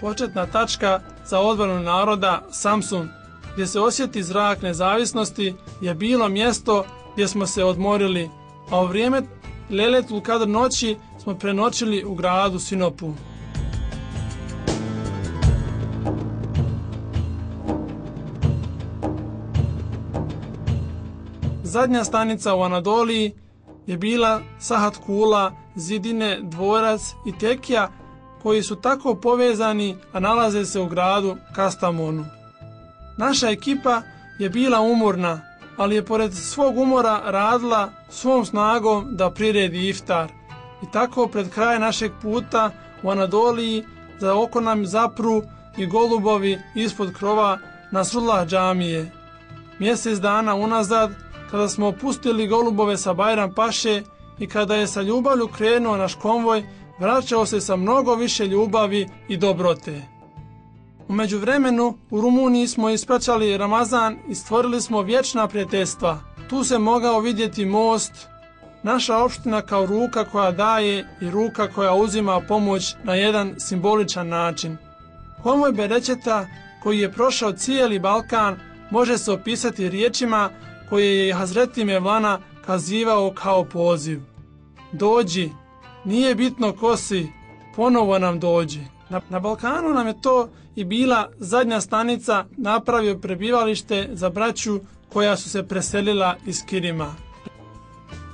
Početna tačka za odbranu naroda, Samsun, gdje se osjeti zrak nezavisnosti, je bilo mjesto gdje smo se odmorili, a u vrijeme Lejletul Kadr noći smo prenoćili u gradu Sinopu. Zadnja stanica u Anadoliji je bila Sahat Kula, Zidine, Dvorac i Tekija, koji su tako povezani, a nalaze se u gradu Kastamonu. Naša ekipa je bila umorna, ali je pored svog umora radila svom snagom da priredi iftar. I tako pred kraj našeg puta u Anadoliji za oko nam zapru i golubovi ispod krova Nasrullah džamije. Mjesec dana unazad, kada smo opustili golubove sa Bajram Paše i kada je sa ljubavlju krenuo naš konvoj, vraćao se sa mnogo više ljubavi i dobrote. U međuvremenu u Rumuniji smo ispraćali Ramazan i stvorili smo vječna prijateljstva. Tu se mogao vidjeti most, naša opština kao ruka koja daje i ruka koja uzima pomoć na jedan simboličan način. Konvoj Berećeta, koji je prošao cijeli Balkan, može se opisati riječima koje je Hazreti Mevlana kazivao kao poziv. Dođi, nije bitno ko si, ponovo nam dođi. Na Balkanu nam je to i bila zadnja stanica, napravio prebivalište za braću koja su se preselila iz Kirima.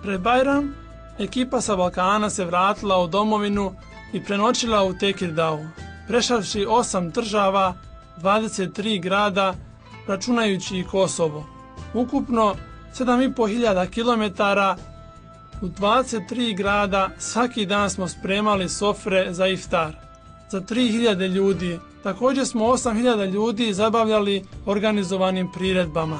Pred Bajram ekipa sa Balkana se vratila u domovinu i prenoćila u Tekirdau, prešavši 8 država, 23 grada, računajući i Kosovo. Ukupno 7.500 km u 23 grada svaki dan smo spremali sofre za iftar. Za 3.000 ljudi, također smo 8.000 ljudi zabavljali organizovanim priredbama.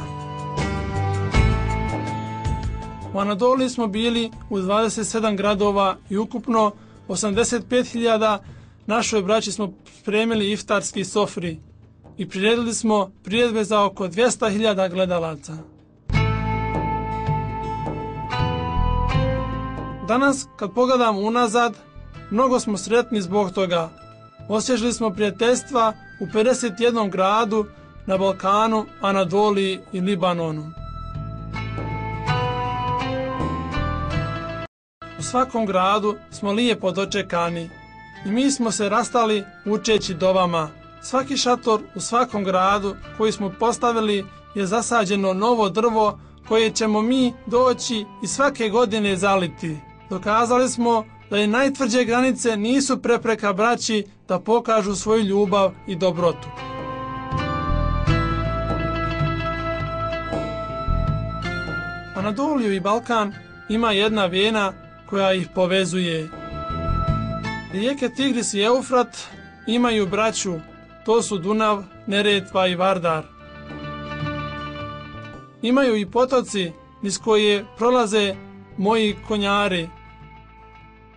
U Anadoliji smo bili u 27 gradova i ukupno 85.000 našoj braći smo spremili iftarski sofri i priredili smo priredbe za oko 200.000 gledalaca. Danas, kad pogledam unazad, mnogo smo sretni zbog toga. Osježili smo prijateljstva u 51 gradu na Balkanu, Anadoliji i Libanonu. U svakom gradu smo lijepo dočekani i mi smo se rastali učeći dovama. Svaki šator u svakom gradu koji smo postavili je zasađeno novo drvo koje ćemo mi doći i svake godine zaliti. Dokazali smo da i najtvrđe granice nisu prepreka braći da pokažu svoju ljubav i dobrotu. Anadoliju i Balkan ima jedna vena koja ih povezuje. Rijeke Tigris i Eufrat imaju braću, to su Dunav, Neretva i Vardar. Imaju i potoci niz koje prolaze moji konjari.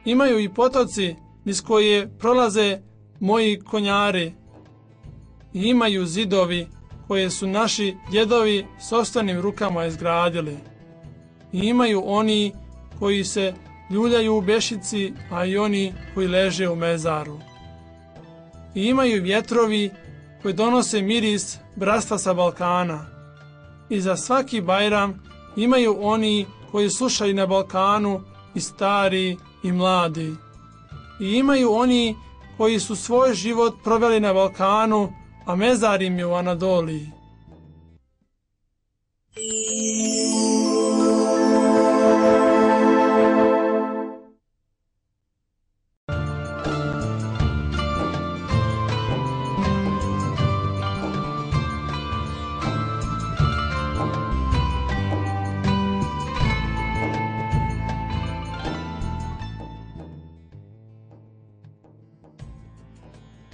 Imaju i potoci niz koje prolaze moji konjari. I imaju zidovi koje su naši djedovi sopstvenim rukama izgradili. I imaju oni koji se ljuljaju u bešici, a i oni koji leže u mezaru. I imaju vjetrovi koji donose miris bratstva sa Balkana. I za svaki Bajram imaju oni koji slušaju na Balkanu, i stari i mladi. I imaju oni koji su svoj život proveli na Balkanu, a mezar im je u Anadoliji.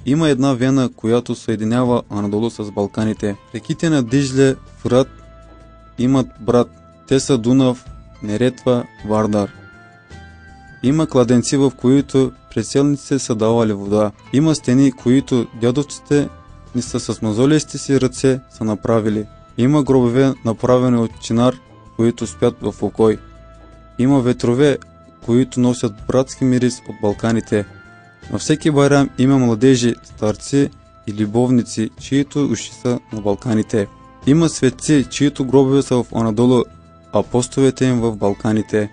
Има една вена којато соединява Анадолу с Балканите. Реките на Дижле, Фрат имат брат. Те са Дунав, Неретва, Вардар. Има кладенци в които преселниците са давали вода. Има стени, които дядовците ни са с мозолистите си ръце са направили. Има гробове направени от чинар, които спят в покой. Има ветрове, които носят братски мирис от Балканите. На всеки Байрам има младежи, старци и любовници, чието уши са на Балканите. Има светци, чието гробове са в Анадолу, а постовете им в Балканите.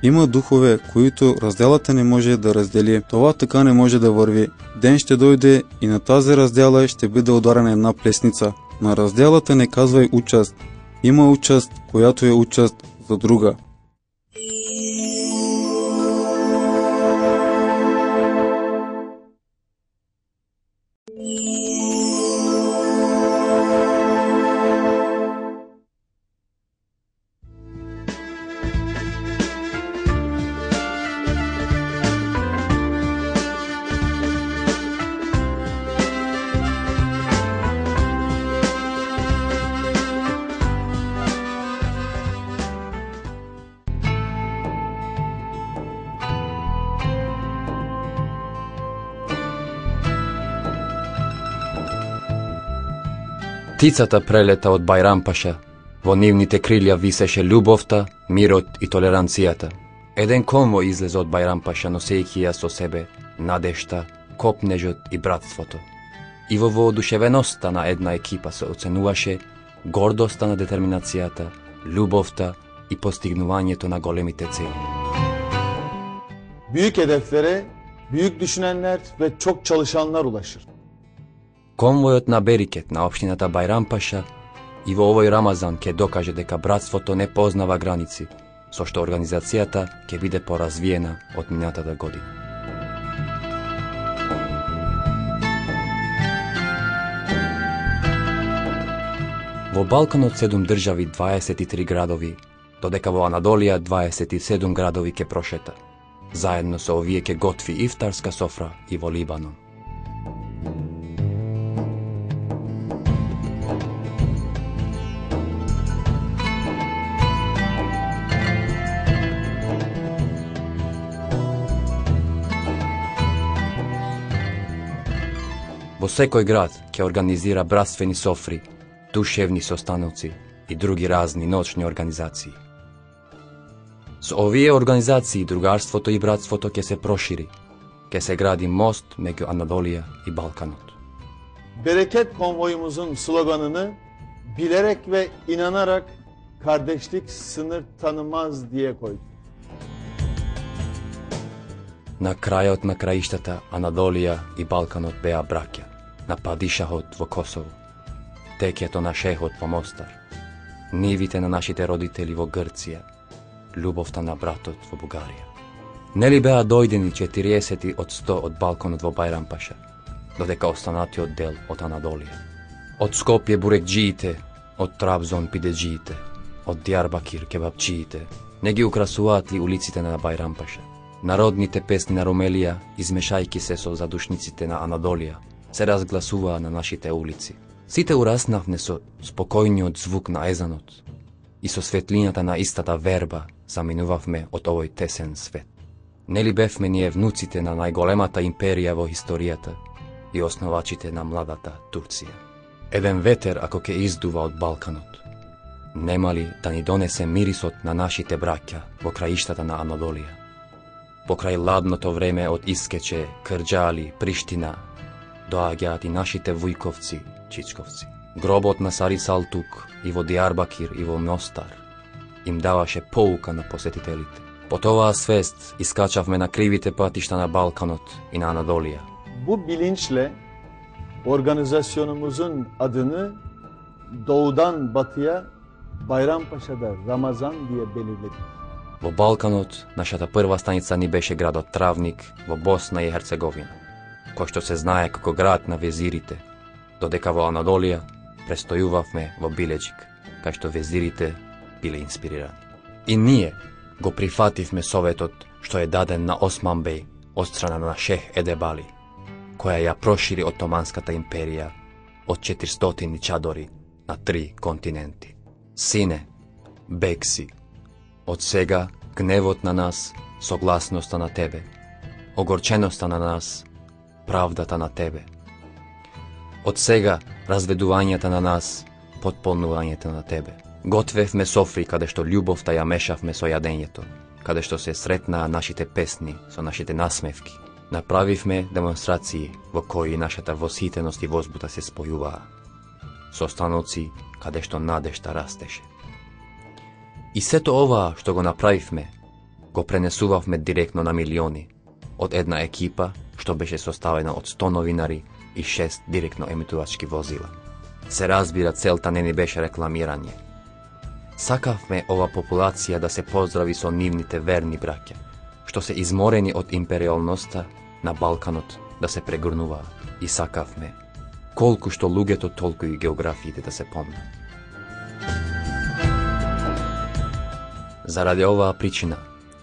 Има духове, които разделата не може да раздели. Това така не може да върви. Ден ще дойде и на тази раздела ще бъде ударена една плесница. На разделата не казвай участ. Има участ, която е участ за друга. Птицата прелета од Байрампаша. Во нивните крилја висеше љубовта, мирот и толеранцијата. Еден конвој излезе од Байрампаша, носејќи ја со себе надежта, копнежот и братството. И во воодушевеноста на една екипа се оценуваше гордоста на детерминацијата, љубовта и постигнувањето на големите цели. Büyük hedeflere, büyük düşünenler ve çok çalışanlar ulaşır. Конвојот на Берикет на општината Байрампаша и во овој Рамазан ќе докаже дека братството не познава граници, со што организацијата ќе биде поразвиена од минатата година. Во Балканот 7 држави 23 градови, додека во Анадолија 27 градови ќе прошета. Заедно со овие ќе готви ифтарска софра и во Либанон. Во секој град ќе организира братствени софри, душевни состаноци и други разни ноќни организации. Со овие организации другарството и братството ќе се прошири, ќе се гради мост меѓу Анадолија и Балканот. Bereket konvoyumuzun sloganını bilerek ve inanarak kardeşlik sınır tanımaz diye koyduk. На крајот на краиштата Анадолија и Балканот беа браќа, на падишахот во Косово, текето на шехот во Мостар, нивите на нашите родители во Грција, љубовта на братот во Бугарија. Нели беа дојдени 40 од 100 од Балканот во Байрампаша, додека останатиот дел од Анадолија. Од Скопје бурекџиите, од Трабзон пидеџиите, од Дијарбакир кебапчиите, не ги украсуваат ли улиците на Байрампаша? Народните песни на Ромелија, измешајки се со задушниците на Анадолија, се разгласуваа на нашите улици. Сите ураснавме со спокојниот звук на езанот и со светлината на истата верба заминувавме од овој тесен свет. Нели бевме ние внуците на најголемата империја во историјата и основачите на младата Турција. Еден ветер ако ќе издува од Балканот, немали да ни донесе мирисот на нашите браќа во краиштата на Анадолија. Покрај ладното време од Искече, Крџали, Приштина, доаѓаат и нашите вујковци, чичковци. Гробот на Сари Салтук и во Дијарбакир и во Мостар им даваше поука на посетителите. По оваа свест искачавме на кривите патишта на Балканот и на Anadolu'ya. Bu bilinçle organizasyonumuzun adını doğudan batıya Bayrampaşa'da Ramazan diye belirledik. Во Балканот, нашата прва станица ни беше градот Травник во Босна и Херцеговина, кој што се знае како град на везирите, додека во Анадолија престојувавме во Биледжик, кај што везирите биле инспирирани. И ние го прифативме советот што е даден на Осман беј од страна на Шех Едебали, која ја прошири Отоманската империја од 400 чадори на 3 континенти. Сине, бекси, од сега гневот на нас, согласноста на тебе, огорченоста на нас, правдата на тебе. Од сега разведувањата на нас, потполнувањето на тебе. Готвевме софри каде што љубовта ја мешавме со јадењето, каде што се сретнаа нашите песни со нашите насмевки. Направивме демонстрации во кои нашата восхитеност и возбуда се спојуваа. Состаноци каде што надежта растеше. И сето ова што го направивме, го пренесувавме директно на милиони, од една екипа што беше составена од 100 новинари и 6 директно емитувачки возила. Се разбира, целта не ни беше рекламирање. Сакавме ова популација да се поздрави со нивните верни браќа, што се изморени од империалноста на Балканот да се прегрнуваат. И сакавме, колку што луѓето, толку и географиите да се помнат. Заради оваа причина,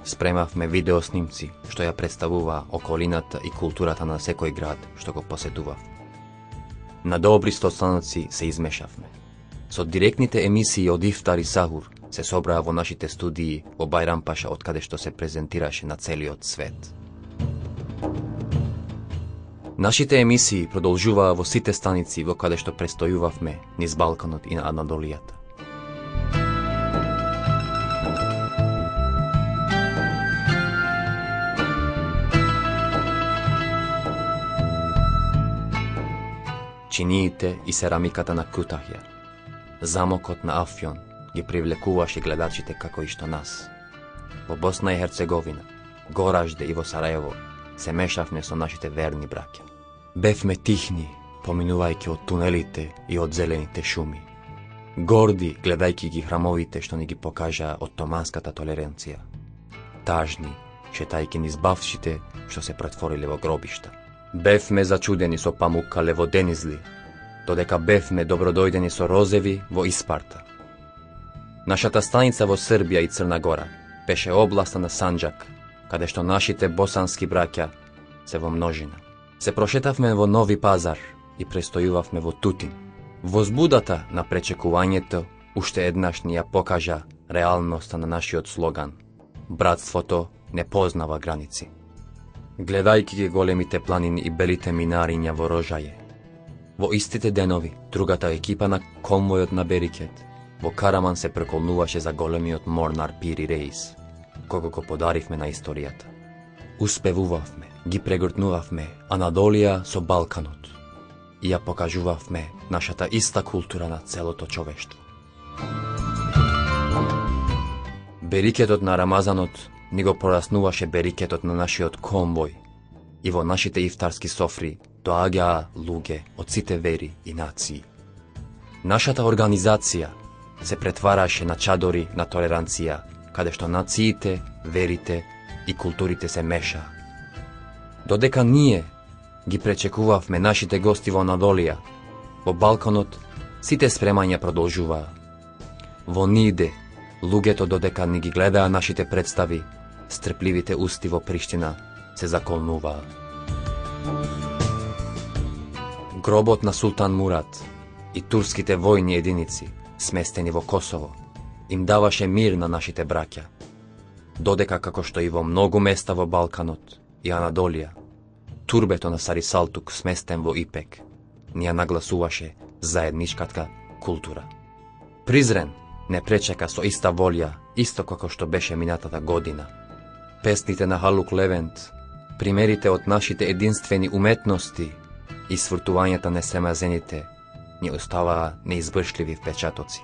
спремавме видеоснимци што ја представуваа околината и културата на секој град што го посетував. На добри состаноци се измешавме. Со директните емисии од Ифтар и Сахур се собраа во нашите студии во Байрампаша, од каде што се презентираше на целиот свет. Нашите емисии продолжуваа во сите станици во каде што престојувавме низ Балканот и на Анадолијата. Чиниите и серамиката на Кутахја, замокот на Афјон ги привлекуваше гледачите како и што нас. Во Босна и Херцеговина, Горажде и во Сараево се мешавме со нашите верни браќа. Бевме тихни, поминувајќи од тунелите и од зелените шуми. Горди, гледајќи ги храмовите што ни ги покажаа Отоманската толеренција. Тажни, шетајќи низ бавшите што се претвориле во гробишта. Бевме зачудени со памука леводенизли, додека бевме добродојдени со розеви во Испарта. Нашата станица во Србија и Црна Гора беше областа на Санџак, каде што нашите босански браќа се во множина. Се прошетавме во Нови Пазар и престојувавме во Тутин. Возбудата на пречекувањето уште еднаш ни ја покажа реалноста на нашиот слоган: братството не познава граници. Гледајќи ги големите планини и белите минариња во Рожаје, во истите денови другата екипа на конвојот на Берикет во Караман се преколнуваше за големиот морнар Пири Рейс, кога го подаривме на историјата. Успевувавме, ги прегртнувавме Анадолија со Балканот и ја покажувавме нашата иста култура на целото човештво. Берикетот на Рамазанот ни го пораснуваше берикетот на нашиот конвој и во нашите ифтарски софри доаѓаа луѓе од сите вери и нации. Нашата организација се претвараше на чадори на толеранција, каде што нациите, верите и културите се мешаа. Додека ние ги пречекувавме нашите гости во Анадолија, во Балканот сите спремања продолжуваа. Во Ниде, луѓето додека ни ги гледаа нашите представи, стрпливите усти во Приштина се заколнуваа. Гробот на Султан Мурат и турските војни единици, сместени во Косово, им даваше мир на нашите браќа, додека како што и во многу места во Балканот и Анадолија, турбето на Сари Салтук сместен во Ипек, ни ја нагласуваше заедничката култура. Призрен, не пречека со иста волја, исто како што беше минатата година. Песните на Халук Левент, примерите од нашите единствени уметности и свртувањата на семазените ни оставаа неизбршливи впечатоци.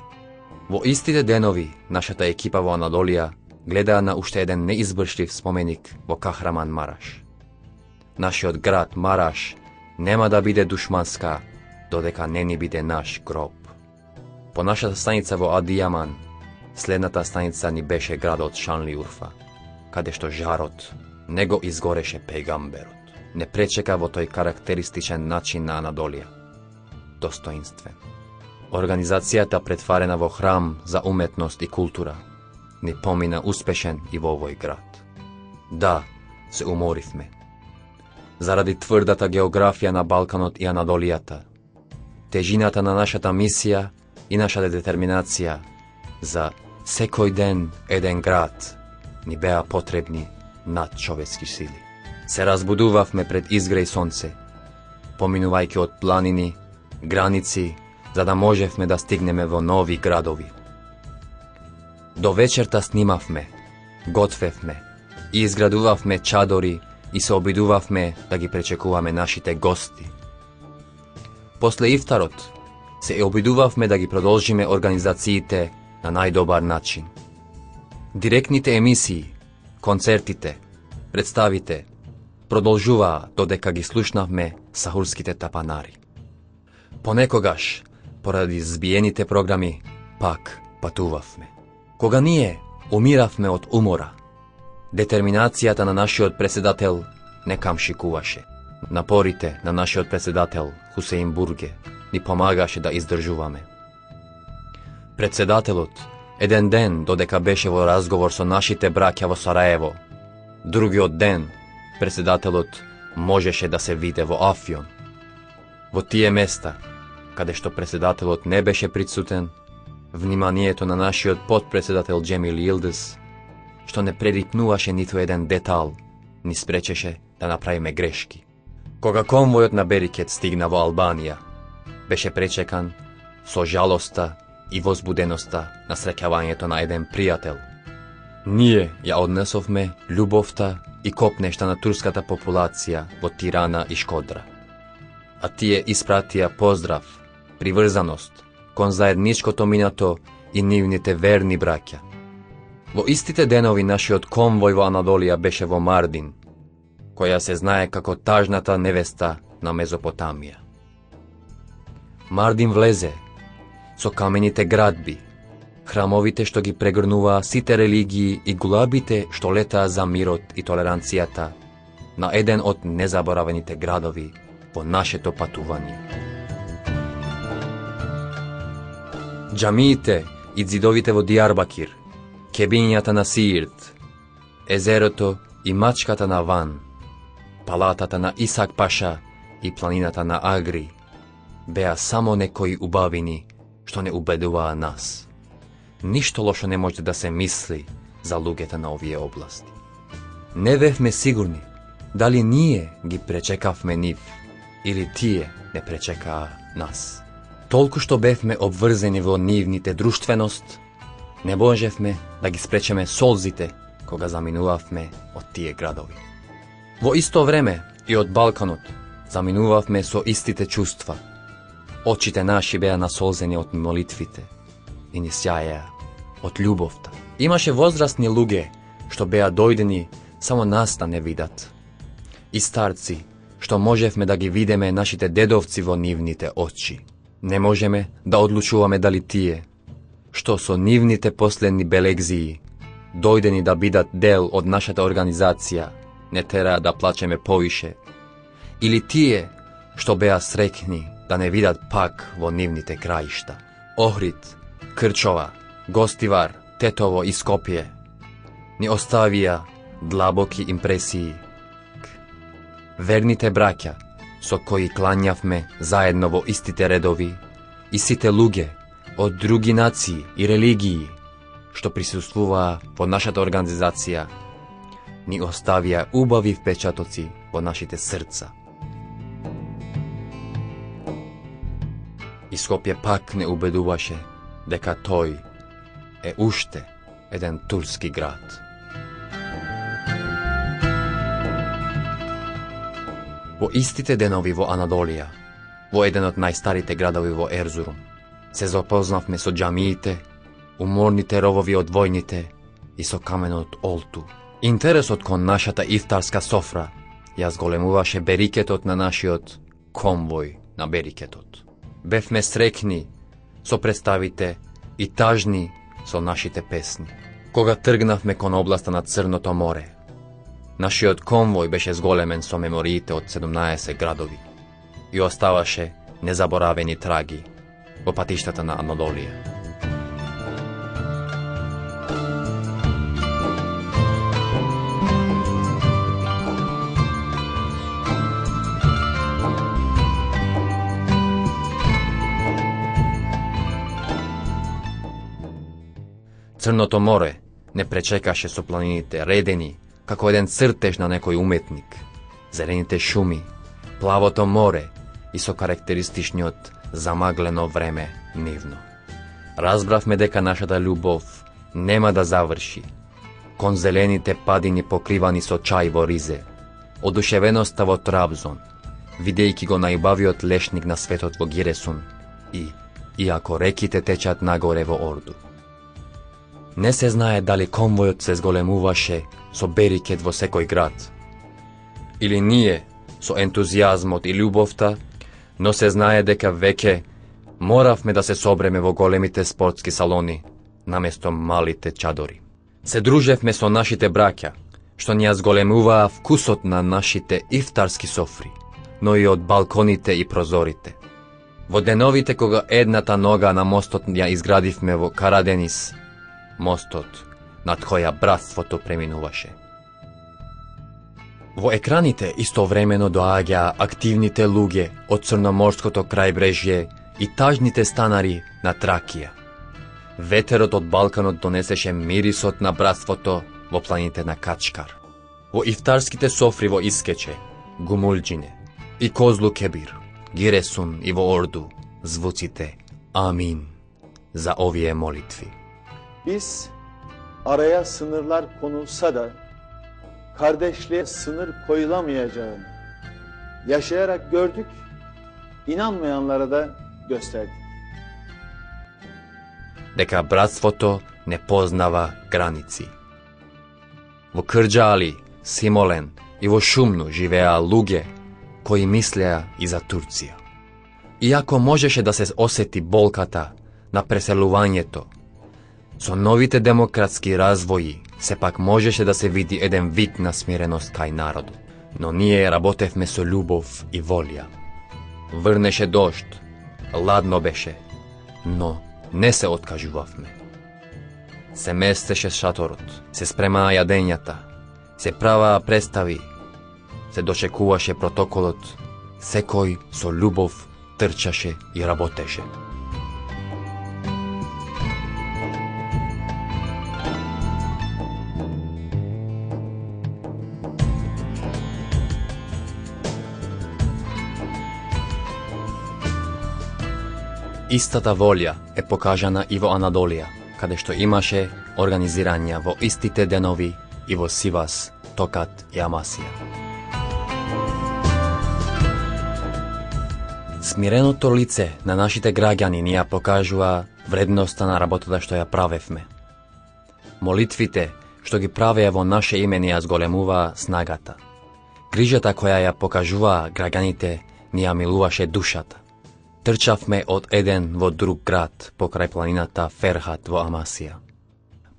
Во истите денови, нашата екипа во Анадолија гледаа на уште еден неизбршлив споменик во Кахраман Мараш. Нашиот град Мараш нема да биде душманска, додека не ни биде наш гроб. По нашата станица во Адијаман, следната станица ни беше градот Шанлиурфа, каде што жарот не го изгореше пегамберот. Не пречека во тој карактеристичен начин на Анадолија. Достоинствен. Организацијата претварена во храм за уметност и култура ни помина успешен и во овој град. Да, се уморивме. Заради тврдата географија на Балканот и Анадолијата, тежината на нашата мисија и нашата детерминација за секој ден еден град ни беа потребни надчовечки сили. Се разбудувавме пред изгреј сонце, поминувајќи од планини, граници, за да можевме да стигнеме во нови градови. До вечерта снимавме, готвевме и изградувавме чадори и се обидувавме да ги пречекуваме нашите гости. После ифтарот се обидувавме да ги продолжиме организациите на најдобар начин. Директните емисии, концертите, представите продолжуваа додека ги слушнавме сахурските тапанари. Понекогаш, поради збиените програми, пак патувавме. Кога ние умиравме од умора, детерминацијата на нашиот председател не камшикуваше. Напорите на нашиот председател Хусеин Бурге ни помагаше да издржуваме. Председателот еден ден додека беше во разговор со нашите браќа во Сараево, другиот ден председателот можеше да се виде во Афјон. Во тие места, каде што председателот не беше присутен, вниманието на нашиот подпредседател Џемил Илдис, што не прерипнуваше ниту еден детал, ни спречеше да направиме грешки. Кога конвојот на Берикет стигна во Албанија, беше пречекан со жалоста и возбуденоста на среќавањето на еден пријател. Ние ја однесовме љубовта и копнешта на турската популација во Тирана и Шкодра. А тие испратија поздрав, приврзаност кон заедничкото минато и нивните верни браќа. Во истите денови нашиот конвој во Анадолија беше во Мардин, која се знае како тажната невеста на Мезопотамија. Мардин влезе со камените градби, храмовите што ги прегрнуваа сите религии и глабите што летаа за мирот и толеранцијата на еден од незаборавените градови во нашето патување. Џамиите и ѕидовите во Дијарбакир, кебињата на Сиирт, езерото и мачката на Ван, палатата на Исак Паша и планината на Агри беа само некои убавини што не убедуваа нас. Ништо лошо не може да се мисли за луѓето на овие области. Не бевме сигурни дали ние ги пречекавме нив или тие не пречекаа нас. Толку што бевме обврзени во нивните друштвеност, не можевме да ги спречеме солзите кога заминувавме од тие градови. Во исто време и од Балканот заминувавме со истите чувства. Очите наши беа насолзени од молитвите и ни сјаеа од љубовта. Имаше возрастни луѓе што беа дојдени само нас да не видат. И старци што можевме да ги видиме нашите дедовци во нивните очи. Не можеме да одлучуваме дали тие, што со нивните последни белегзии, дојдени да бидат дел од нашата организација, не тераа да плачеме повише, или тие што беа среќни да не видат пак во нивните краишта. Охрид, Крчова, Гостивар, Тетово и Скопје ни оставија длабоки импресии. Верните браќа со кои кланјавме заедно во истите редови и сите луѓе од други нации и религии што присуствуваа во нашата организација ни оставија убави впечатоци во нашите срца. И Скопје пак не убедуваше дека тој е уште еден турски град. Во истите денови во Анадолија, во еден од најстарите градови во Ерзурум, се запознавме со џамиите, уморните ровови од војните и со каменот олту. Интересот кон нашата ифтарска софра ја зголемуваше берикетот на нашиот конвој на берикетот. Бевме срекни со представите и тажни со нашите песни. Кога тргнавме кон областа на Црното море, нашиот конвој беше зголемен со мемориите од 17 градови и оставаше незаборавени траги во патиштата на Анадолија. Црното море не пречекаше со планините редени, како еден цртеж на некој уметник, зелените шуми, плавото море и со карактеристичниот замаглено време нивно. Разбравме дека нашата љубов нема да заврши кон зелените падини покривани со чај во Ризе, одушевеноста во Трабзон, видејќи го најубавиот лешник на светот во Гиресун и иако реките течат нагоре во Орду. Не се знае дали конвојот се зголемуваше со берикет во секој град, или ние со ентузијазмот и љубовта, но се знае дека веќе моравме да се собреме во големите спортски салони, наместо малите чадори. Се дружевме со нашите браќа, што ни ја зголемуваа вкусот на нашите ифтарски софри, но и од балконите и прозорите. Во деновите кога едната нога на мостот ја изградивме во Караденис, мостот над која братството преминуваше. Во екраните истовремено доаѓаа активните луѓе од Црноморското крајбрежје и тажните станари на Тракија. Ветерот од Балканот донесеше мирисот на братството во планините на Качкар. Во ифтарските софри во Искече, Гумулџине и Козлу Кебир, Гиресун и во Орду звуците Амин за овие молитви. Biz araya sınırlar konulsa da kardeşliğe sınır koyulamayacağını yaşayarak gördük, inanmayanlara da gösterdik. Дека братството не познава граници. Во Крџали, Симолен и во Шумну живеа луѓе кои мислеа и за Турција. Иако можеше да се осети болката на преселувањето, со новите демократски развои сепак можеше да се види еден вид на смиреност кај народот. Но ние работевме со љубов и волја. Врнеше дожд, ладно беше, но не се откажувавме. Се местеше шаторот, се спремаа јадењата, се праваа представи, се дочекуваше протоколот, секој со љубов трчаше и работеше. Истата волја е покажана и во Анадолија, каде што имаше организирања во истите денови и во Сивас, Токат и Амасија. Смиреното лице на нашите граѓани ни ја покажува вредноста на работата што ја правевме. Молитвите што ги правеа во наше име ни ја зголемуваа снагата. Грижата која ја покажуваа граѓаните ни ја милуваше душата. Трчавме од еден во друг град покрај планината Ферхат во Амасија.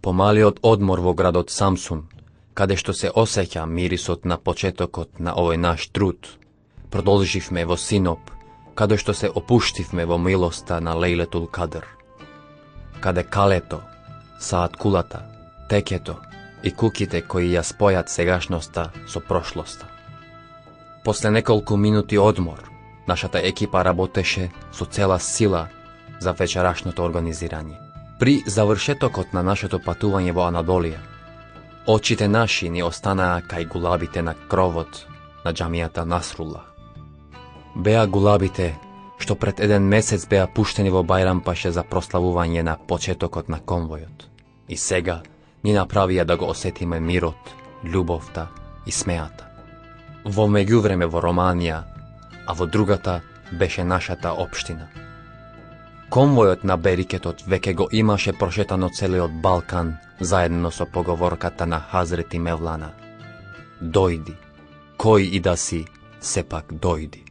По малиот одмор во градот Самсун, каде што се осеќа мирисот на почетокот на овој наш труд, продолживме во Синоп, каде што се опуштивме во милоста на Лейлетул Кадр, каде калето, сааткулата, текето и куките кои ја спојат сегашноста со прошлоста. После неколку минути одмор, нашата екипа работеше со цела сила за вечерашното организирање. При завршетокот на нашето патување во Анадолија, очите наши ни останаа кај гулабите на кровот на џамијата Насрула. Беа гулабите што пред еден месец беа пуштени во Бајрампаше за прославување на почетокот на конвојот. И сега ни направија да го осетиме мирот, љубовта и смеата. Во меѓувреме во Романија, а во другата беше нашата општина. Конвојот на берикетот веќе го имаше прошетано целиот Балкан заедно со поговорката на Хазрети Мевлана. Дојди, кој и да си, сепак дојди.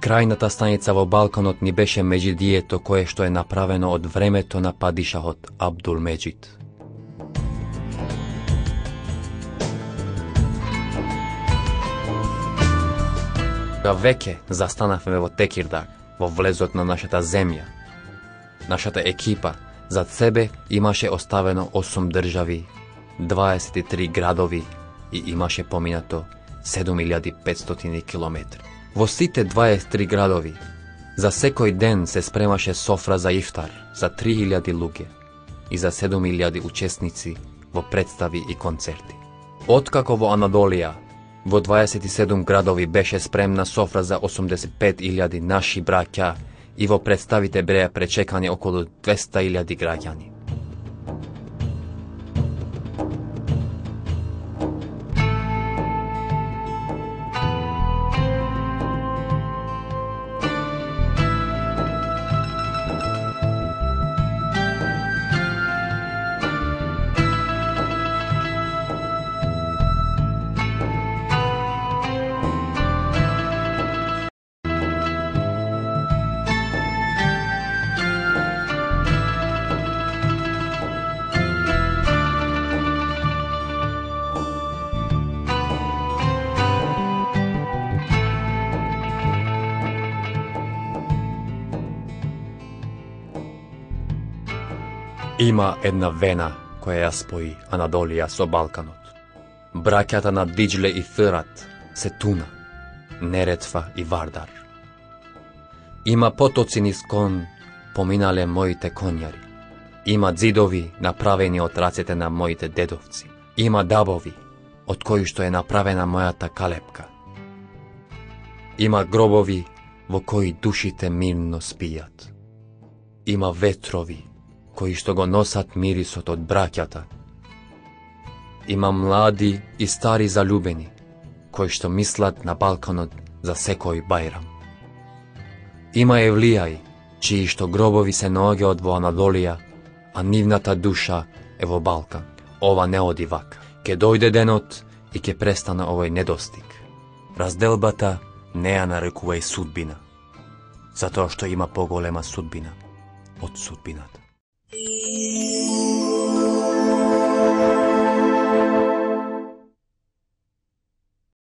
Крајната станица во Балканот ни беше меѓидието кое што е направено од времето на падишахот Абдул Меджид. Веќе застанавме во Текирдаг, во влезот на нашата земја. Нашата екипа зад себе имаше оставено 8 држави, 23 градови и имаше поминато 7500 километри. Во сите 23 градови, за секој ден се спремаше софра за ифтар за 3000 луѓе и за 7000 учесници во представи и концерти. Откако во Анадолија, во 27 градови беше спремна софра за 85.000 наши браќа и во представите бреа пречекани околу 200.000 граѓани. Има една вена која ја спои Анадолија со Балканот. Браќата на Диџле и Фират се Туна, Неретва и Вардар. Има потоци низ кон поминале моите конјари. Има ѕидови направени од рацете на моите дедовци. Има дабови од кои што е направена мојата калепка. Има гробови во кои душите мирно спијат. Има ветрови кои што го носат мирисот од браќата. Има млади и стари залюбени, кои што мислат на Балканот за секој бајрам. Има евлијаи, чии што гробови се наоѓаат во Анадолија, а нивната душа е во Балкан. Ова не оди вака. Ке дојде денот и ке престана овој недостиг. Разделбата не ја нарекувај судбина, затоа што има поголема судбина од судбината.